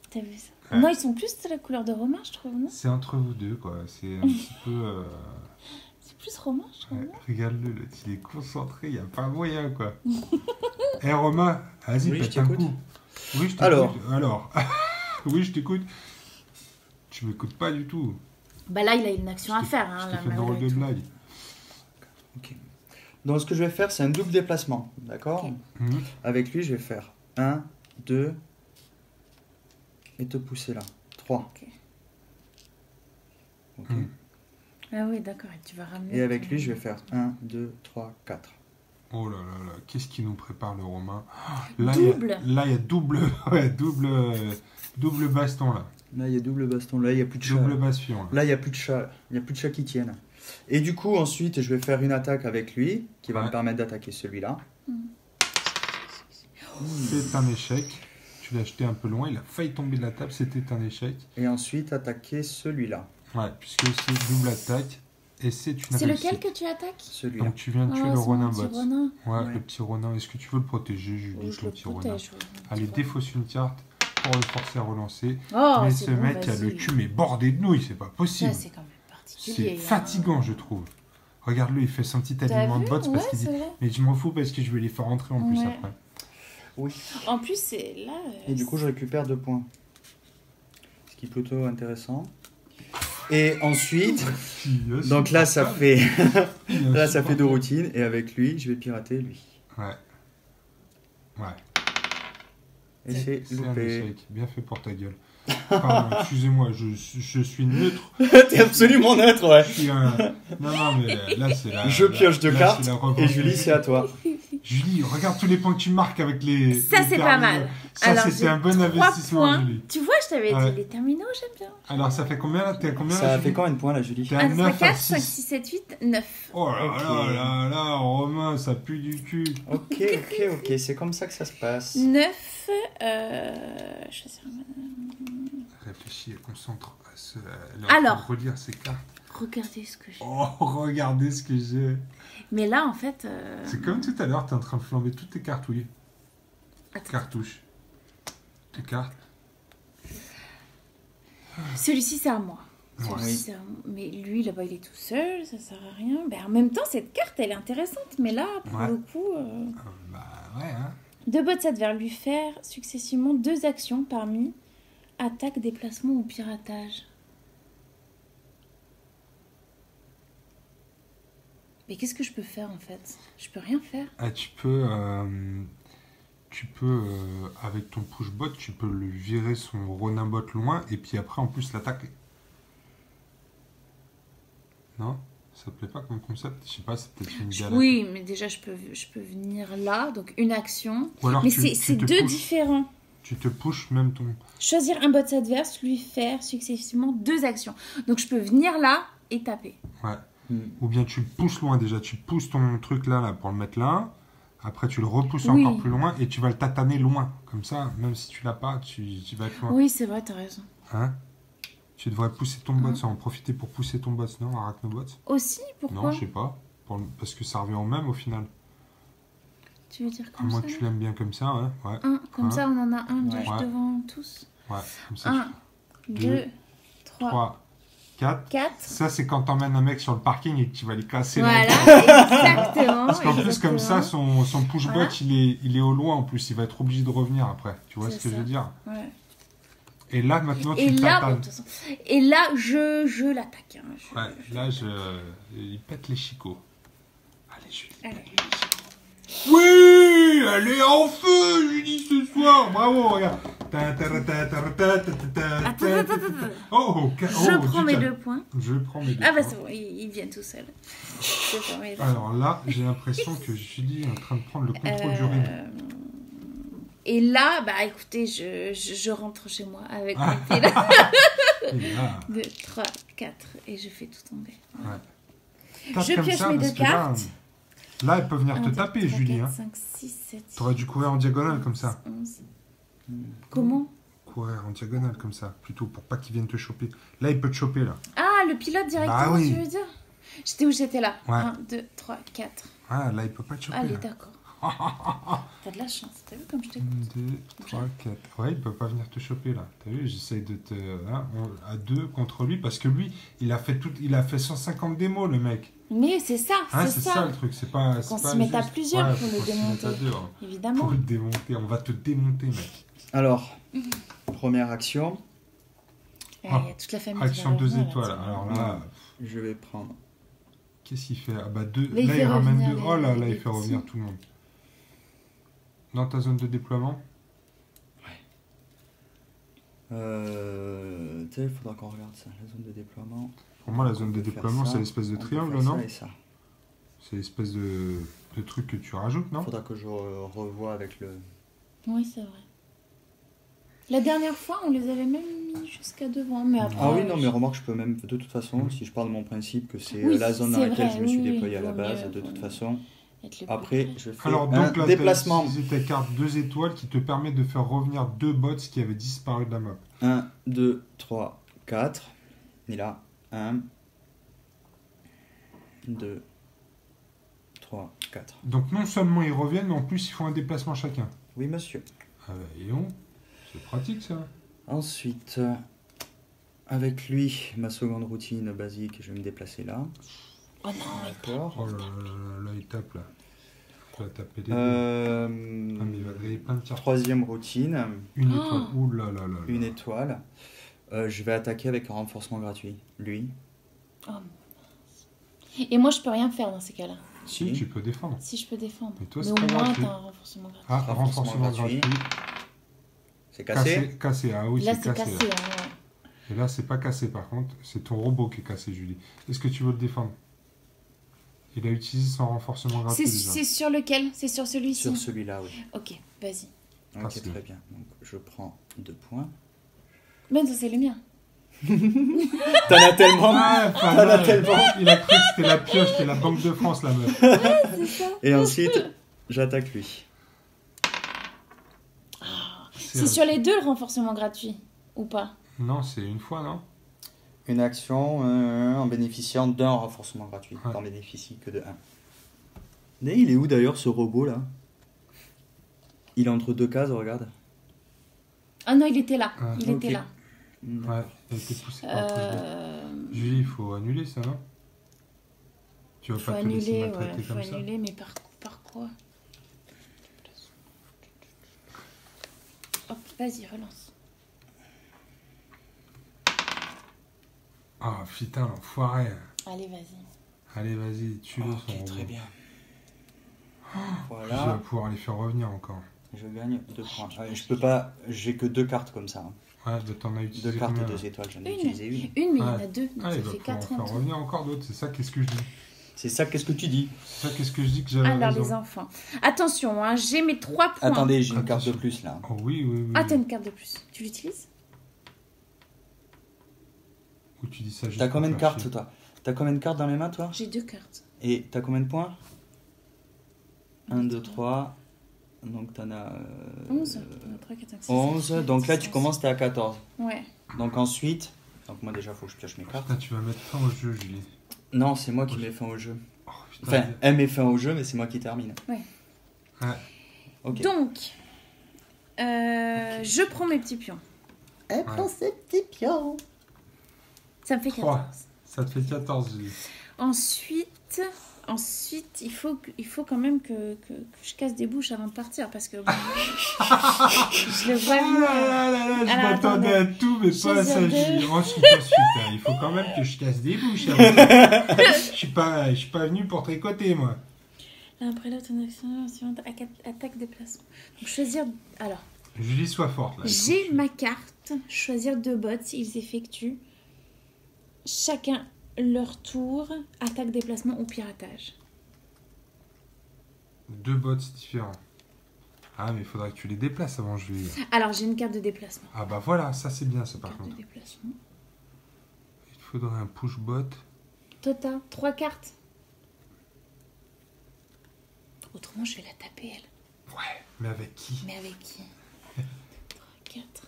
T'as vu ça? Ouais. Non, ils sont plus de la couleur de Romain, je trouve, non? C'est entre vous deux, quoi. C'est un petit peu... C'est plus Romain, je trouve. ouais, non regarde-le, l'autre, il est concentré, il n'y a pas moyen, quoi. Eh Romain, vas-y, Oui, pète je un t'écoute. coup. Oui, je t'écoute. Alors. Oui, je t'écoute. Tu m'écoutes pas du tout. Bah là, il a une action à faire, hein, Je là, t'ai fait une drôle malgré de tout. blague. Donc, ce que je vais faire, c'est un double déplacement. D'accord. Ok. Mhm. Avec lui, je vais faire 1, 2 et te pousser là. 3. Ok. Ok. Mhm. Ah oui, d'accord, et tu vas ramener. Et avec ton- lui, je vais faire 1, 2, 3, 4. Oh là là là, qu'est-ce qui nous prépare le Romain? Là, il y a- Double. Là, il y a double, ouais, double baston, là. Là, il y a double baston. Là, il n'y a plus de chat. Double bastion, là. Là, il n'y a plus de chat. Il n'y a plus de chat qui tiennent. Et du coup, ensuite, je vais faire une attaque avec lui qui va Ouais. me permettre d'attaquer celui-là. C'est un échec. Tu l'as jeté un peu loin, il a failli tomber de la table, c'était un échec. Et ensuite, attaquer celui-là. Ouais, puisque c'est double attaque, et c'est une C'est réussite. lequel que tu attaques? Celui-là. Donc tu viens de tuer Ah, le c'est mon Ronin petit bot. Ronin. Ouais, Ouais. le petit Ronin. Est-ce que tu veux le protéger, Julie, Oui, je le le petit Ronin? protège. oui, mon Allez, petit défausse une carte pour le forcer à relancer. Ronin. Oh, mais c'est ce bon, mec a le vas-y. cul mais bordé de nouilles, c'est pas possible. Ça, c'est quand même particulier. C'est hein. fatigant, je trouve. Regarde-le, il fait son petit T'as alignement de vu? bots parce Ouais, qu'il dit c'est vrai. mais je m'en fous parce que je vais les faire rentrer en plus Ouais. après. Oui. En plus, c'est là. Et du coup, je récupère 2 points. Ce qui est plutôt intéressant. Et ensuite, donc là, ça fait, là, ça fait 2 routines. Et avec lui, je vais pirater lui. Ouais. Ouais. Et c'est C'est un loupé. échec. Bien fait pour ta gueule. Pardon, excusez-moi, je suis neutre. T'es absolument neutre, ouais. Je suis un... Non, non, mais là, c'est la... Je pioche 2 là, cartes. c'est la revanche. Et Julie, c'est à toi. Julie, regarde tous les points que tu marques avec les... Ça, les c'est pas terminaux. mal. Ça, Alors, c'était j'ai un bon 3 investissement, points. Julie. Tu vois, je t'avais Ouais. dit, les terminaux, j'aime bien. Alors, ça fait combien là? T'es à combien Ça là, fait Julie? combien de points là, Julie T'es à 1, 9 3, à 4, 5, 6. 6, 7, 8, 9. Oh là Ok. là là là, Romain, ça pue du cul. Ok, ok. C'est comme ça que ça se passe. 9. Réfléchis et concentre à ce... Alors. Relire ces cartes. Regardez ce que j'ai. Oh, regardez ce que j'ai. Mais là, en fait. C'est comme tout à l'heure, t'es en train de flamber toutes tes cartouilles. Attends. Cartouches. Tes cartes. Celui-ci, c'est à moi. Ouais. Celui-ci, c'est à moi. Mais lui, là-bas, il est tout seul, ça sert à rien. Ben, en même temps, cette carte, elle est intéressante. Mais là, pour Ouais. le coup. Bah ouais, hein. Deux bots adverses lui faire successivement 2 actions parmi attaque, déplacement ou piratage. Mais qu'est-ce que je peux faire en fait? Je peux rien faire. Ah, tu peux avec ton push bot, tu peux lui virer son Ronin bot loin et puis après en plus l'attaquer. Non? Ça te plaît pas comme concept? Je sais pas, c'est peut-être une idée à la Oui, mais déjà je peux venir là, donc une action. Ou alors Mais tu c'est te deux pushes. différents. Tu te pushes même ton... Choisir un bot adverse, lui faire successivement 2 actions. Donc je peux venir là et taper. Ouais. Hmm. Ou bien tu le pousses loin déjà, tu pousses ton truc là pour le mettre là, après tu le repousses Oui. encore plus loin et tu vas le tataner loin. Comme ça, même si tu l'as pas, tu vas être loin. Oui, c'est vrai, t'as raison. Hein? Tu devrais pousser ton bot, ça en profiter pour pousser ton bot, non? Arachnobot? Aussi, pourquoi? Non, je sais pas. Parce que ça revient au même au final. Tu veux dire À comme moins ça que tu l'aimes bien comme ça, ouais. Comme Un. ça, on en a un Ouais. juste devant tous. Ouais, comme ça. 1, 2, 3, 3, 4. 4. Ça, c'est quand t'emmènes un mec sur le parking et que tu vas lui casser Voilà, la gueule. exactement. Parce qu'en plus, exactement. comme ça, son push-bot, Voilà. il est au loin en plus. Il va être obligé de revenir après. Tu vois C'est ce que ça. je veux dire? Ouais. Et là, maintenant, tu Et le là, bon, tatanes. de toute façon. Et là, je l'attaque. Hein. Ouais, là, il pète les chicots. Allez, Julie. Allez. Oui, elle est en feu, Julie, ce soir. Bravo, regarde. Oh, Je prends du mes calme. 2 points. Je prends mes 2 Ah bah points. c'est bon, ils viennent tout seuls. Je prends mes 2 points. Alors là, j'ai l'impression que Julie est en train de prendre le contrôle du ring. Et là, bah écoutez, je rentre chez moi avec Ah. mon pied là. Et là, 2, 3, 4 et je fais tout tomber. tape Je comme pioche ça, mes parce 2 que là, cartes. là, elle peut venir 1, te 2, taper, 3, Julie. 4, Hein. 5, 6, 7. T'aurais dû courir en diagonale comme ça. 11. Comment? Courir en diagonale comme ça, plutôt pour pas qu'il vienne te choper. Là, il peut te choper, là. Ah, le pilote directement, Bah oui. tu veux dire? J'étais où j'étais là? Ouais. 1, 2, 3, 4. Ah, là, il peut pas te choper. Allez, là. d'accord. T'as de la chance, t'as vu comme je 1, t'écoute? 2, 3, 4. Ouais, il peut pas venir te choper là. T'as vu, j'essaye de te. Hein, à 2 contre lui parce que lui, il a fait 150 démos, le mec. Mais c'est ça, Hein, c'est c'est ça le truc. C'est pas. Qu'on c'est pas s'y mette à juste. plusieurs Ouais, pour le faut s'y mettre à démonter. deux, hein. évidemment. Pour le démonter. On va te démonter, mec. Alors, première action, Il y a toute la famille qui Action va 2 revenir, étoiles. là, Alors là, je vais prendre. qu'est-ce qu'il fait? Ah bah 2. Là, il Là, fait il ramène revenir 2. les- Oh là, là, les il fait petits. revenir tout le monde. Dans ta zone de déploiement? Tu sais, il faudra qu'on regarde ça, la zone de déploiement. Pour moi, la zone On de peut faire déploiement, ça, c'est l'espèce de on peut triangle, faire non? ça et ça. C'est l'espèce de truc que tu rajoutes, non? Faudra que je revoie avec le. Oui, c'est vrai. La dernière fois, on les avait même mis jusqu'à devant, mais après... Ah oui, non, mais remarque, je peux même, de toute façon, si je parle de mon principe que c'est Oui, la zone dans c'est laquelle vrai, je me suis oui, déployé à la vaut base, mieux, de vaut toute mieux. façon. Être le Après, plus je fais Alors donc un là, tu as déplacement. utilisé ta carte 2 étoiles qui te permet de faire revenir 2 bots qui avaient disparu de la map. 1, 2, 3, 4. Et là, 1, 2, 3, 4. Donc non seulement ils reviennent, mais en plus ils font un déplacement chacun. Oui, monsieur. Ah bah, et on, c'est pratique ça. Ensuite, avec lui, ma seconde routine basique, je vais me déplacer là. Oh non, D'accord. Oh là là là là, il tape là. Tu vas taper les deux. Ah mais il va griller plein de cartes. Troisième routine, Une Oh. étoile. Ouh là là là là. une étoile. Je vais attaquer avec un renforcement gratuit. Lui, Et moi, je peux rien faire dans ces cas-là. Si, tu peux défendre. Si je peux défendre. Mais toi, mais c'est au pas moins, gratuit. t'as un renforcement gratuit. Ah, Renforcement renforcement gratuit. gratuit. c'est cassé. Cassé. Ah oui, Là, c'est c'est cassé. cassé. là. Hein, ouais. Et là, c'est pas cassé par contre. C'est ton robot qui est cassé, Julie. Est-ce que tu veux le défendre? Il a utilisé son renforcement gratuit déjà. C'est sur lequel? C'est sur celui-ci? Sur celui-là, oui. Ok, vas-y. Ok, Cassé. très bien. Donc, je prends 2 points. Ben, ça, c'est le mien. T'en as tellement. Ah, pas T'en as mal. tellement. Il a cru que c'était la pioche, c'était la Banque de France, la meuf. C'est ça. Et ensuite, j'attaque lui. C'est sur les deux, le renforcement gratuit? Ou pas? Non, c'est une fois, non? Une action en bénéficiant d'un renforcement gratuit. Ouais. T'en bénéficies que de 1. Mais il est où d'ailleurs ce robot là? Il est entre 2 cases, regarde. Ah non, il était là. Ah, Il ok. était là. Ouais, il a été poussé par le projet. Julie, il faut annuler ça, non? Tu vas Faut pas te laisser annuler, maltraiter ouais, faut comme ça? annuler, mais par quoi? Vas-y, relance. Ah, putain, l'enfoiré. Allez, vas-y. Allez, vas-y, tue-le. Ok, son très robot. bien. Je vais Voilà, pouvoir les faire revenir encore. je gagne 2 points. Ouais, je peux pas, j'ai que 2 cartes comme ça. Hein. Ouais, t'en as utilisé 2 cartes et combien, 2 étoiles, j'en ai Une. utilisé une. Une, mais il y en Ouais. a deux, donc Ah, il ça va fait pouvoir 4 en en faire tout. revenir encore d'autres, c'est ça qu'est-ce que je dis. C'est ça, qu'est-ce que tu dis? C'est ça qu'est-ce que je dis que j'avais Alors, raison. les enfants. Attention, hein, j'ai mes 3 points. Attendez, j'ai une carte de Attention. plus là. Oh oui, oui, oui. Ah, t'as une carte de plus. Tu l'utilises? Ou tu dis ça juste T'as pour combien de faire cartes chier. toi? T'as combien de cartes dans les mains toi? J'ai 2 cartes. Et t'as combien de points? 1, 2, 3. Donc t'en as 11. 3, 4, 5, 6. 11. Donc là tu commences, t'es à 14. Ouais. Donc ensuite, donc moi déjà faut que je pioche mes cartes. Putain, tu vas mettre fin au jeu, Julie. Non, c'est moi qui mets fin au jeu. Oh, putain, Enfin, elle met fin au jeu, mais c'est moi qui termine. Ouais. Ok. Donc, je prends mes petits pions. Elle prend ses petits pions. Ça me fait 14. 3. Ça te fait 14, Julie. Ensuite, il faut quand même que je casse des bouches avant de partir parce que bon, je le vois Oh là là là là, je Alors, m'attendais à tout, mais pas à ça, Chasseur de- Julie. Ensuite, hein. Il faut quand même que je casse des bouches. Je suis pas venu pour tricoter, moi. après là, ton action suivante, attaque déplacement. Donc choisir. Alors, Julie, sois forte, là. j'ai ma carte. Choisir 2 bots. Ils effectuent chacun leur tour. Attaque déplacement ou piratage. 2 bots différents. Ah, mais il faudrait que tu les déplaces avant, Julie. Alors j'ai une carte de déplacement. Ah bah voilà, ça c'est bien, ça par Carte de contre. déplacement. Il faudrait un push bot. Tota, 3 cartes. Autrement, je vais la taper elle. Ouais, mais avec qui? Mais avec qui 3, 4.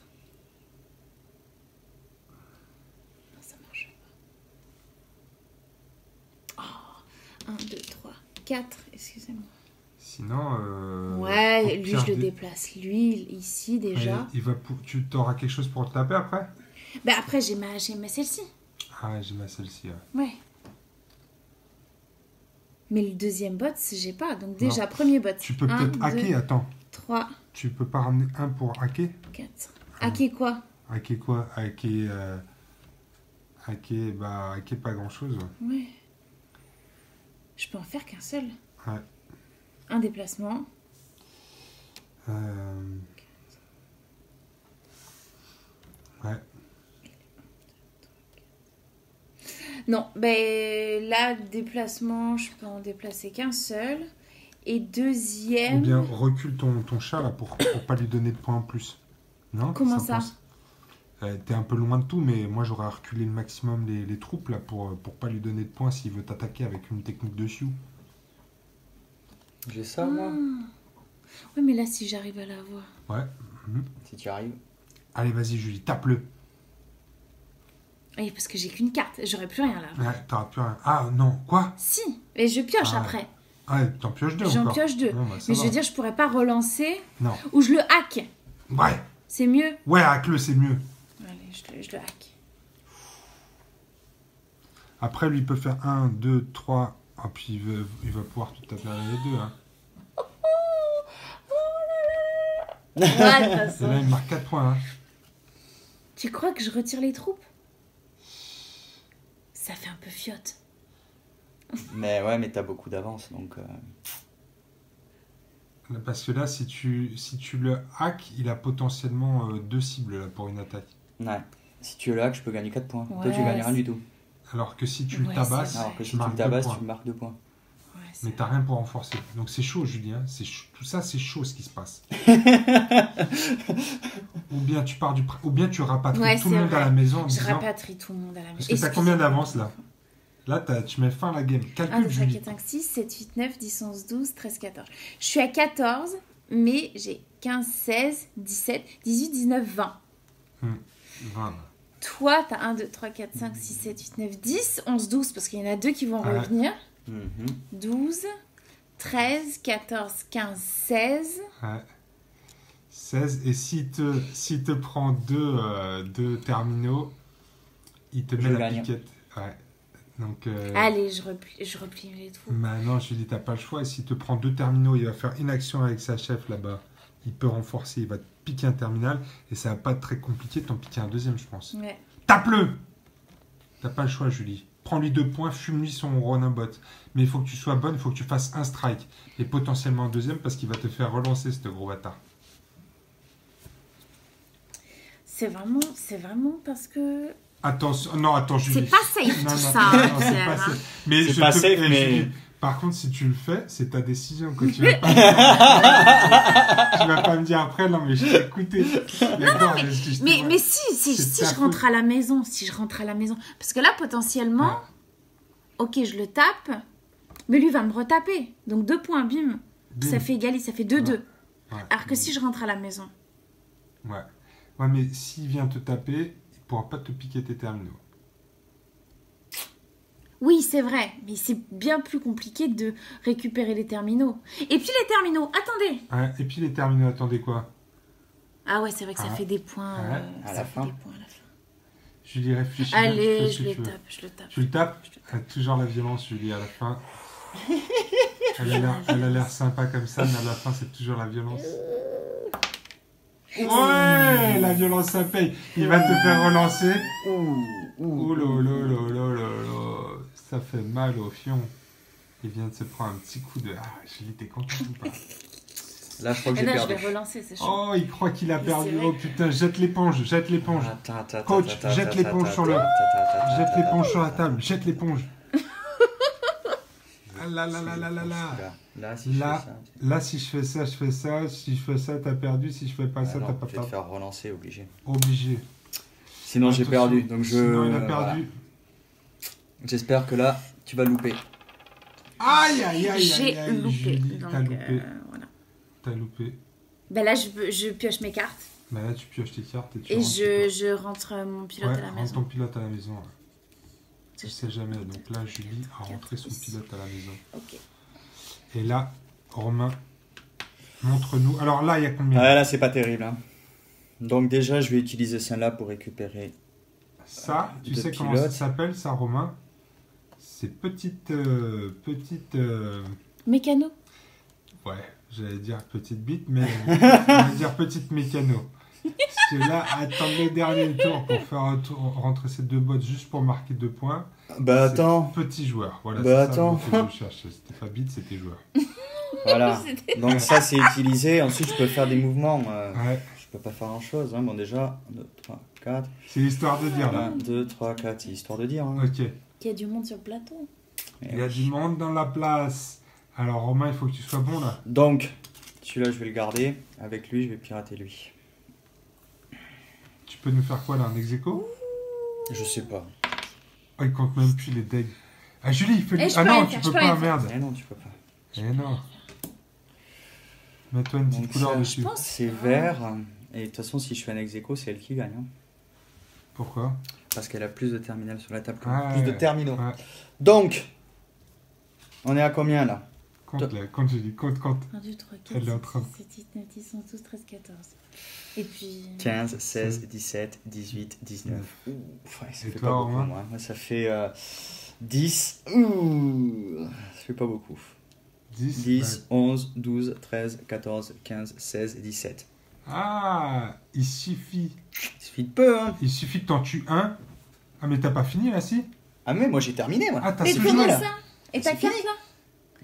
Non, ça marche pas. Oh 1, 2, 3, 4. Excusez-moi. Sinon. Ouais, au lui, pire je le des- déplace. Lui, ici, déjà. Il va tu t'auras quelque chose pour le taper après? Bah, après, j'ai ma celle-ci. Ah, j'ai ma celle-ci. Ouais. Ouais. Mais le deuxième bot, j'ai pas. Donc, déjà, premier bot. Tu peux 1, peut-être hacker, 2, attends. 3, Tu peux pas ramener un pour hacker? 4. Hacker quoi? Hacker quoi? Hacker. Hacker pas grand-chose. Ouais. Je peux en faire qu'un seul. Ouais. Un déplacement. Ouais. Non, ben là, déplacement, je peux en déplacer qu'un seul. Et Ou deuxième... bien recule ton chat là pour pas lui donner de points en plus. Non? Comment ça passe. T'es un peu loin de tout, mais moi j'aurais reculé le maximum les troupes là pour pas lui donner de points s'il veut t'attaquer avec une technique de Sioux. J'ai ça moi. Ouais, mais là, si j'arrive à l'avoir... Ouais. Mhm. Si tu arrives. Allez, vas-y Julie, tape-le. Oui, parce que j'ai qu'une carte. J'aurais plus rien là. Ouais, t'auras plus rien. Ah non, quoi? Si, mais je pioche Ah, après. Ah, t'en pioches 2 J'en encore. pioche 2. Bon, bah, ça Mais je va. veux dire, je pourrais pas relancer Non. ou je le hack. Ouais, C'est mieux. ouais, hack-le, c'est mieux. Allez, je le hack. Après, lui, il peut faire 1, 2, 3. Ah, puis il va pouvoir tout taper les 2. Hein. Ouais, de toute Et façon. là, il marque 4 points. Hein. Tu crois que je retire les troupes? Ça fait un peu fiotte. Mais ouais, mais t'as beaucoup d'avance donc. Parce que là, si tu le hack, il a potentiellement 2 cibles là, pour une attaque. Ouais. Si tu es là, je peux gagner 4 points. Toi, Ouais, tu gagnes rien c'est- du tout. Alors que si tu le Ouais, tabasses, c'est vrai. Alors que tu si tu marques le 2 tabasses, points. tu marques 2 points. Ouais, c'est Mais t'as rien pour renforcer. Donc c'est chaud, Julien. Tout ça, c'est chaud ce qui se passe. Ou bien tu pars ou bien tu rapatries Ouais, tout le c'est monde vrai. à la maison en Je disant. rapatrie tout le monde à la maison. Parce que t'as combien d'avance là? Là, tu mets fin à la game. 1, Calcule, 2, 3, Julie. 4, 5, 6, 7, 8, 9, 10, 11, 12, 13, 14. Je suis à 14, mais j'ai 15, 16, 17, 18, 19, 20. Voilà. Toi, t'as 1, 2, 3, 4, 5, 6, 7, 8, 9, 10, 11, 12, parce qu'il y en a 2 qui vont Ouais. revenir. Mhm. 12, 13, 14, 15, 16. Ouais. 16. Et s'il te prend 2 terminaux, il te Je met la gagne. piquette. Ouais. Donc. Allez, je replie les troupes. Maintenant, je lui dis, t'as pas le choix. Et s'il te prend 2 terminaux, il va faire une action avec sa chef là-bas. Il peut renforcer, il va piquer un terminal et ça va pas être très compliqué de t'en piquer un deuxième, je pense. Ouais. Tape-le! T'as pas le choix, Julie. Prends-lui 2 points, fume-lui son Ronin bot. Mais il faut que tu sois bonne, il faut que tu fasses un strike. Et potentiellement un deuxième parce qu'il va te faire relancer, ce gros bâtard. C'est vraiment parce que... Attends, Julie. C'est pas safe Non, tout non, ça, non, hein, c'est Pierre, pas hein. safe. Mais C'est je pas te- safe, eh, mais- Julie, par contre, si tu le fais, c'est ta décision que tu vas pas. Tu vas pas me dire après, non, mais je t'ai écouté. D'accord, Mais si C'est ta je rentre faute. à la maison, parce que là, potentiellement, Ah. ok, je le tape, mais lui va me retaper. Donc 2 points, bim. Bim. Ça fait égalité, ça fait 2-2. Ouais. Alors que si je rentre à la maison, Ouais. Ouais, mais s'il vient te taper, il pourra pas te piquer tes terminaux. oui, c'est vrai, mais c'est bien plus compliqué de récupérer les terminaux. Et puis les terminaux, attendez. Ouais, et puis les terminaux, attendez quoi? Ah ouais, c'est vrai que ça Ah. fait des points. Ouais, à ça la fait fin. des points à la fin. Julie, réfléchis. bien, fais Allez, ce je que le tu veux. tape, je le tape. Tu le tapes? Elle a toujours la violence, Julie, à la fin. Elle a l'air sympa comme ça, mais à la fin, c'est toujours la violence. Ouais, la violence, ça paye. Il va te faire relancer. Ouh là là là là là là. Ça fait mal au fion. Il vient de se prendre un petit coup de... Ah, Julie, t'es content ou pas? Là, je crois que Et j'ai là, je perdu. vais relancer, c'est chaud. Oh, il croit qu'il a Mais perdu. c'est vrai Oh putain, jette l'éponge, jette l'éponge. Attends, Coach, jette l'éponge sur le- Jette l'éponge sur la table, jette l'éponge. Ah là là là là là là. Là, si je Là, fais ça, Là, si je fais ça, je fais ça. Si je fais ça, t'as perdu. Si je fais pas ça, alors, t'as pas je vais te perdu. faire relancer, obligé. Obligé. Sinon, j'ai Attention, perdu. Donc, Sinon, il a voilà. perdu. J'espère que là, tu vas louper. Aïe, aïe, aïe, aïe, J'ai aïe, loupé. Julie, Donc, t'as loupé. voilà. T'as loupé. Ben là, je pioche mes cartes Bah là, tu pioches tes cartes et tu et rentres, c'est je rentre mon quoi. pilote Ouais, à la rentre maison. ton pilote à la maison. Ouais. Tu C'est- sais jamais. Donc là, Julie a rentré son pilote à la maison. Ok. Et là, Romain, montre-nous. Alors là, il y a combien? Ouais, là, c'est pas terrible. Hein. Donc, déjà, je vais utiliser celle-là pour récupérer. Ça, tu de sais comment pilote. ça s'appelle, ça, Romain? C'est petite... Mécano. Ouais, j'allais dire petite bite, mais on va dire petite mécano. Parce que là, attendre le dernier tour pour faire un tour, rentrer ces 2 bottes juste pour marquer 2 points. Bah, c'est attends. Petit joueur. Voilà, Bah, c'est ça le mot attends. que je cherche. C'était pas bite, c'était joueur. Voilà. Donc, ça, c'est utilisé. Ensuite, je peux faire des mouvements. Ouais, Je peux pas faire grand-chose. Hein. Bon, déjà, 1, 2, 3, 4. c'est l'histoire de dire là. 1, 2, 3, 4. C'est histoire de dire. Hein. Ok. Il y a du monde sur le plateau. Il y a du monde dans la place. Alors, Romain, il faut que tu sois bon là. Donc, celui-là, je vais le garder. Avec lui, je vais pirater lui. Tu peux nous faire quoi là, un ex-aequo? Je sais pas. Oh, il compte même plus les deg. Ah, Julie, fais-lui. Eh, je Ah peux non, rien tu faire, peux je peux pas, rien faire. merde. Eh non, tu peux pas. Eh non. Mets-toi une petite Donc, couleur ça, dessus. pense- C'est vert. Et de toute façon, si je fais un ex-aequo, c'est elle qui gagne. Hein. Pourquoi? Parce qu'elle a plus de terminales sur la table que Ah, moi. Plus de ouais. terminaux. Ouais. Donc, on est à combien là? Compte, là, compte, Julie, compte. 1, 2, 3, Elle 4, est en 5, train. 6, 7, 8, 9, 10, 11, 12, 13, 14. Et puis... 15, 16, 17, 18, 19. Ouh, ouais, ça Et fait toi, pas beaucoup, Romain? moi. Moi, ça fait 10. Ouh, ça fait pas beaucoup. 10. 10, 11, 12, 13, 14, 15, 16 et 17. Ah, il suffit que t'en tues un. Ah, mais t'as pas fini là, si? Ah, mais moi, j'ai terminé, moi. Ah, t'as Mais c'est fini comment là. ça? Et C'est ta carte fini. là?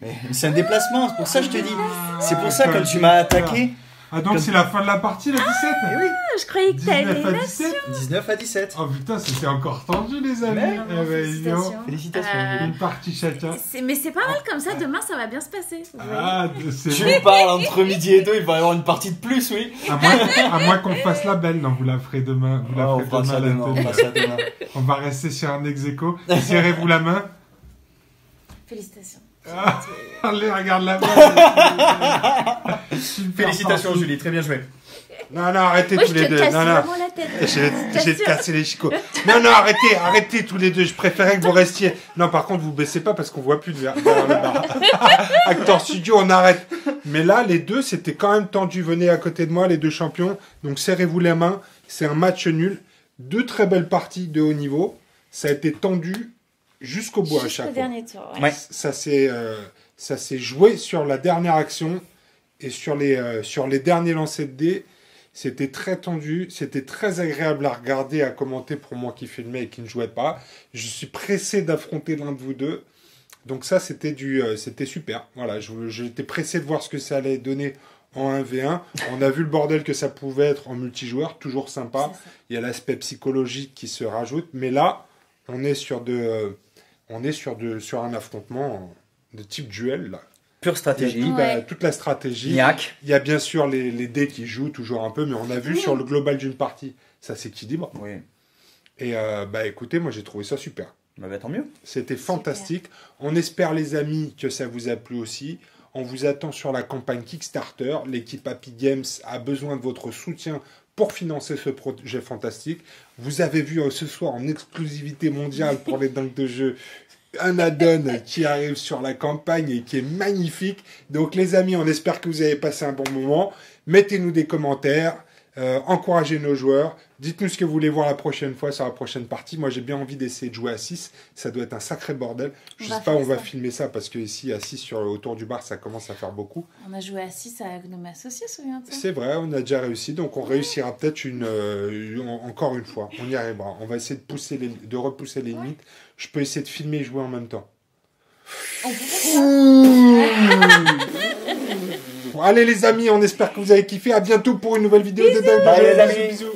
Mais c'est un déplacement, c'est pour ça que je te dis. Ah, C'est pour ça, quand attends, tu m'as attaqué, Ah, donc Comme- c'est la fin de la partie, la 17? eh oui, Je croyais que 19 t'allais à là. 17? 19 à 17. Oh putain, c'était encore tendu, les amis. Mais- Eh ben, dis donc. Félicitations. Félicitations. Une partie chacun. Mais c'est pas mal comme ça, demain ça va bien se passer. vous voyez. Ah, c'est Tu bon. me parles entre midi et 2, il va y avoir une partie de plus, oui. À moins qu'on fasse la belle. Non, vous la ferez demain. Vous la Oh, on ferez fera ça demain, la demain, on tenue. fera ça demain. On va rester sur un ex-aequo. Serrez-vous la main. Félicitations. Ah, allez, regarde la main. Super Félicitations, parti. Julie, très bien joué. Non, arrêtez Moi tous je les te deux. casse Non, vraiment la tête. J'ai cassé les chicots. Non, arrêtez tous les deux. Je préférais que vous restiez. Non, par contre, vous baissez pas parce qu'on voit plus derrière le bar. Acteur Studio, on arrête. Mais là, les deux, c'était quand même tendu. Venez à côté de moi, les deux champions. Donc, serrez-vous les mains. C'est un match nul. 2 très belles parties de haut niveau. Ça a été tendu jusqu'au bout à Jusqu'au chaque fois. dernier tour. Ouais. Ouais. Ça s'est joué sur la dernière action et sur les derniers lancers de dés. C'était très tendu, c'était très agréable à regarder, à commenter pour moi qui filmais et qui ne jouais pas. Je suis pressé d'affronter l'un de vous deux. Donc ça, c'était super. Voilà, j'étais pressé de voir ce que ça allait donner en 1v1. On a vu le bordel que ça pouvait être en multijoueur, toujours sympa. Il y a l'aspect psychologique qui se rajoute, mais là, on est sur un affrontement de type duel là. Pure stratégie. Toute la stratégie. Niaque. Il y a bien sûr les dés qui jouent toujours un peu, mais on a vu sur le global d'une partie, ça s'équilibre. Oui. Et écoutez, moi j'ai trouvé ça super. Bah, tant mieux. C'était fantastique. On espère les amis que ça vous a plu aussi. On vous attend sur la campagne Kickstarter. L'équipe Happy Games a besoin de votre soutien pour financer ce projet fantastique. Vous avez vu ce soir en exclusivité mondiale pour les dingues de jeu un add-on qui arrive sur la campagne et qui est magnifique. Donc les amis, on espère que vous avez passé un bon moment. Mettez-nous des commentaires, encouragez nos joueurs. Dites-nous ce que vous voulez voir la prochaine fois sur la prochaine partie. Moi, j'ai bien envie d'essayer de jouer à 6. Ça doit être un sacré bordel. Je sais pas où on va filmer ça parce que ici, à 6 autour du bar, ça commence à faire beaucoup. On a joué à 6 à Gnome Associé, souviens-toi. C'est vrai, on a déjà réussi. Donc, on réussira peut-être encore une fois. On y arrivera. On va essayer de repousser les limites. Je peux essayer de filmer et jouer en même temps. On peut faire ça. Bon, allez les amis, on espère que vous avez kiffé. À bientôt pour une nouvelle vidéo de Dingue. Bye, les amis. Bisous.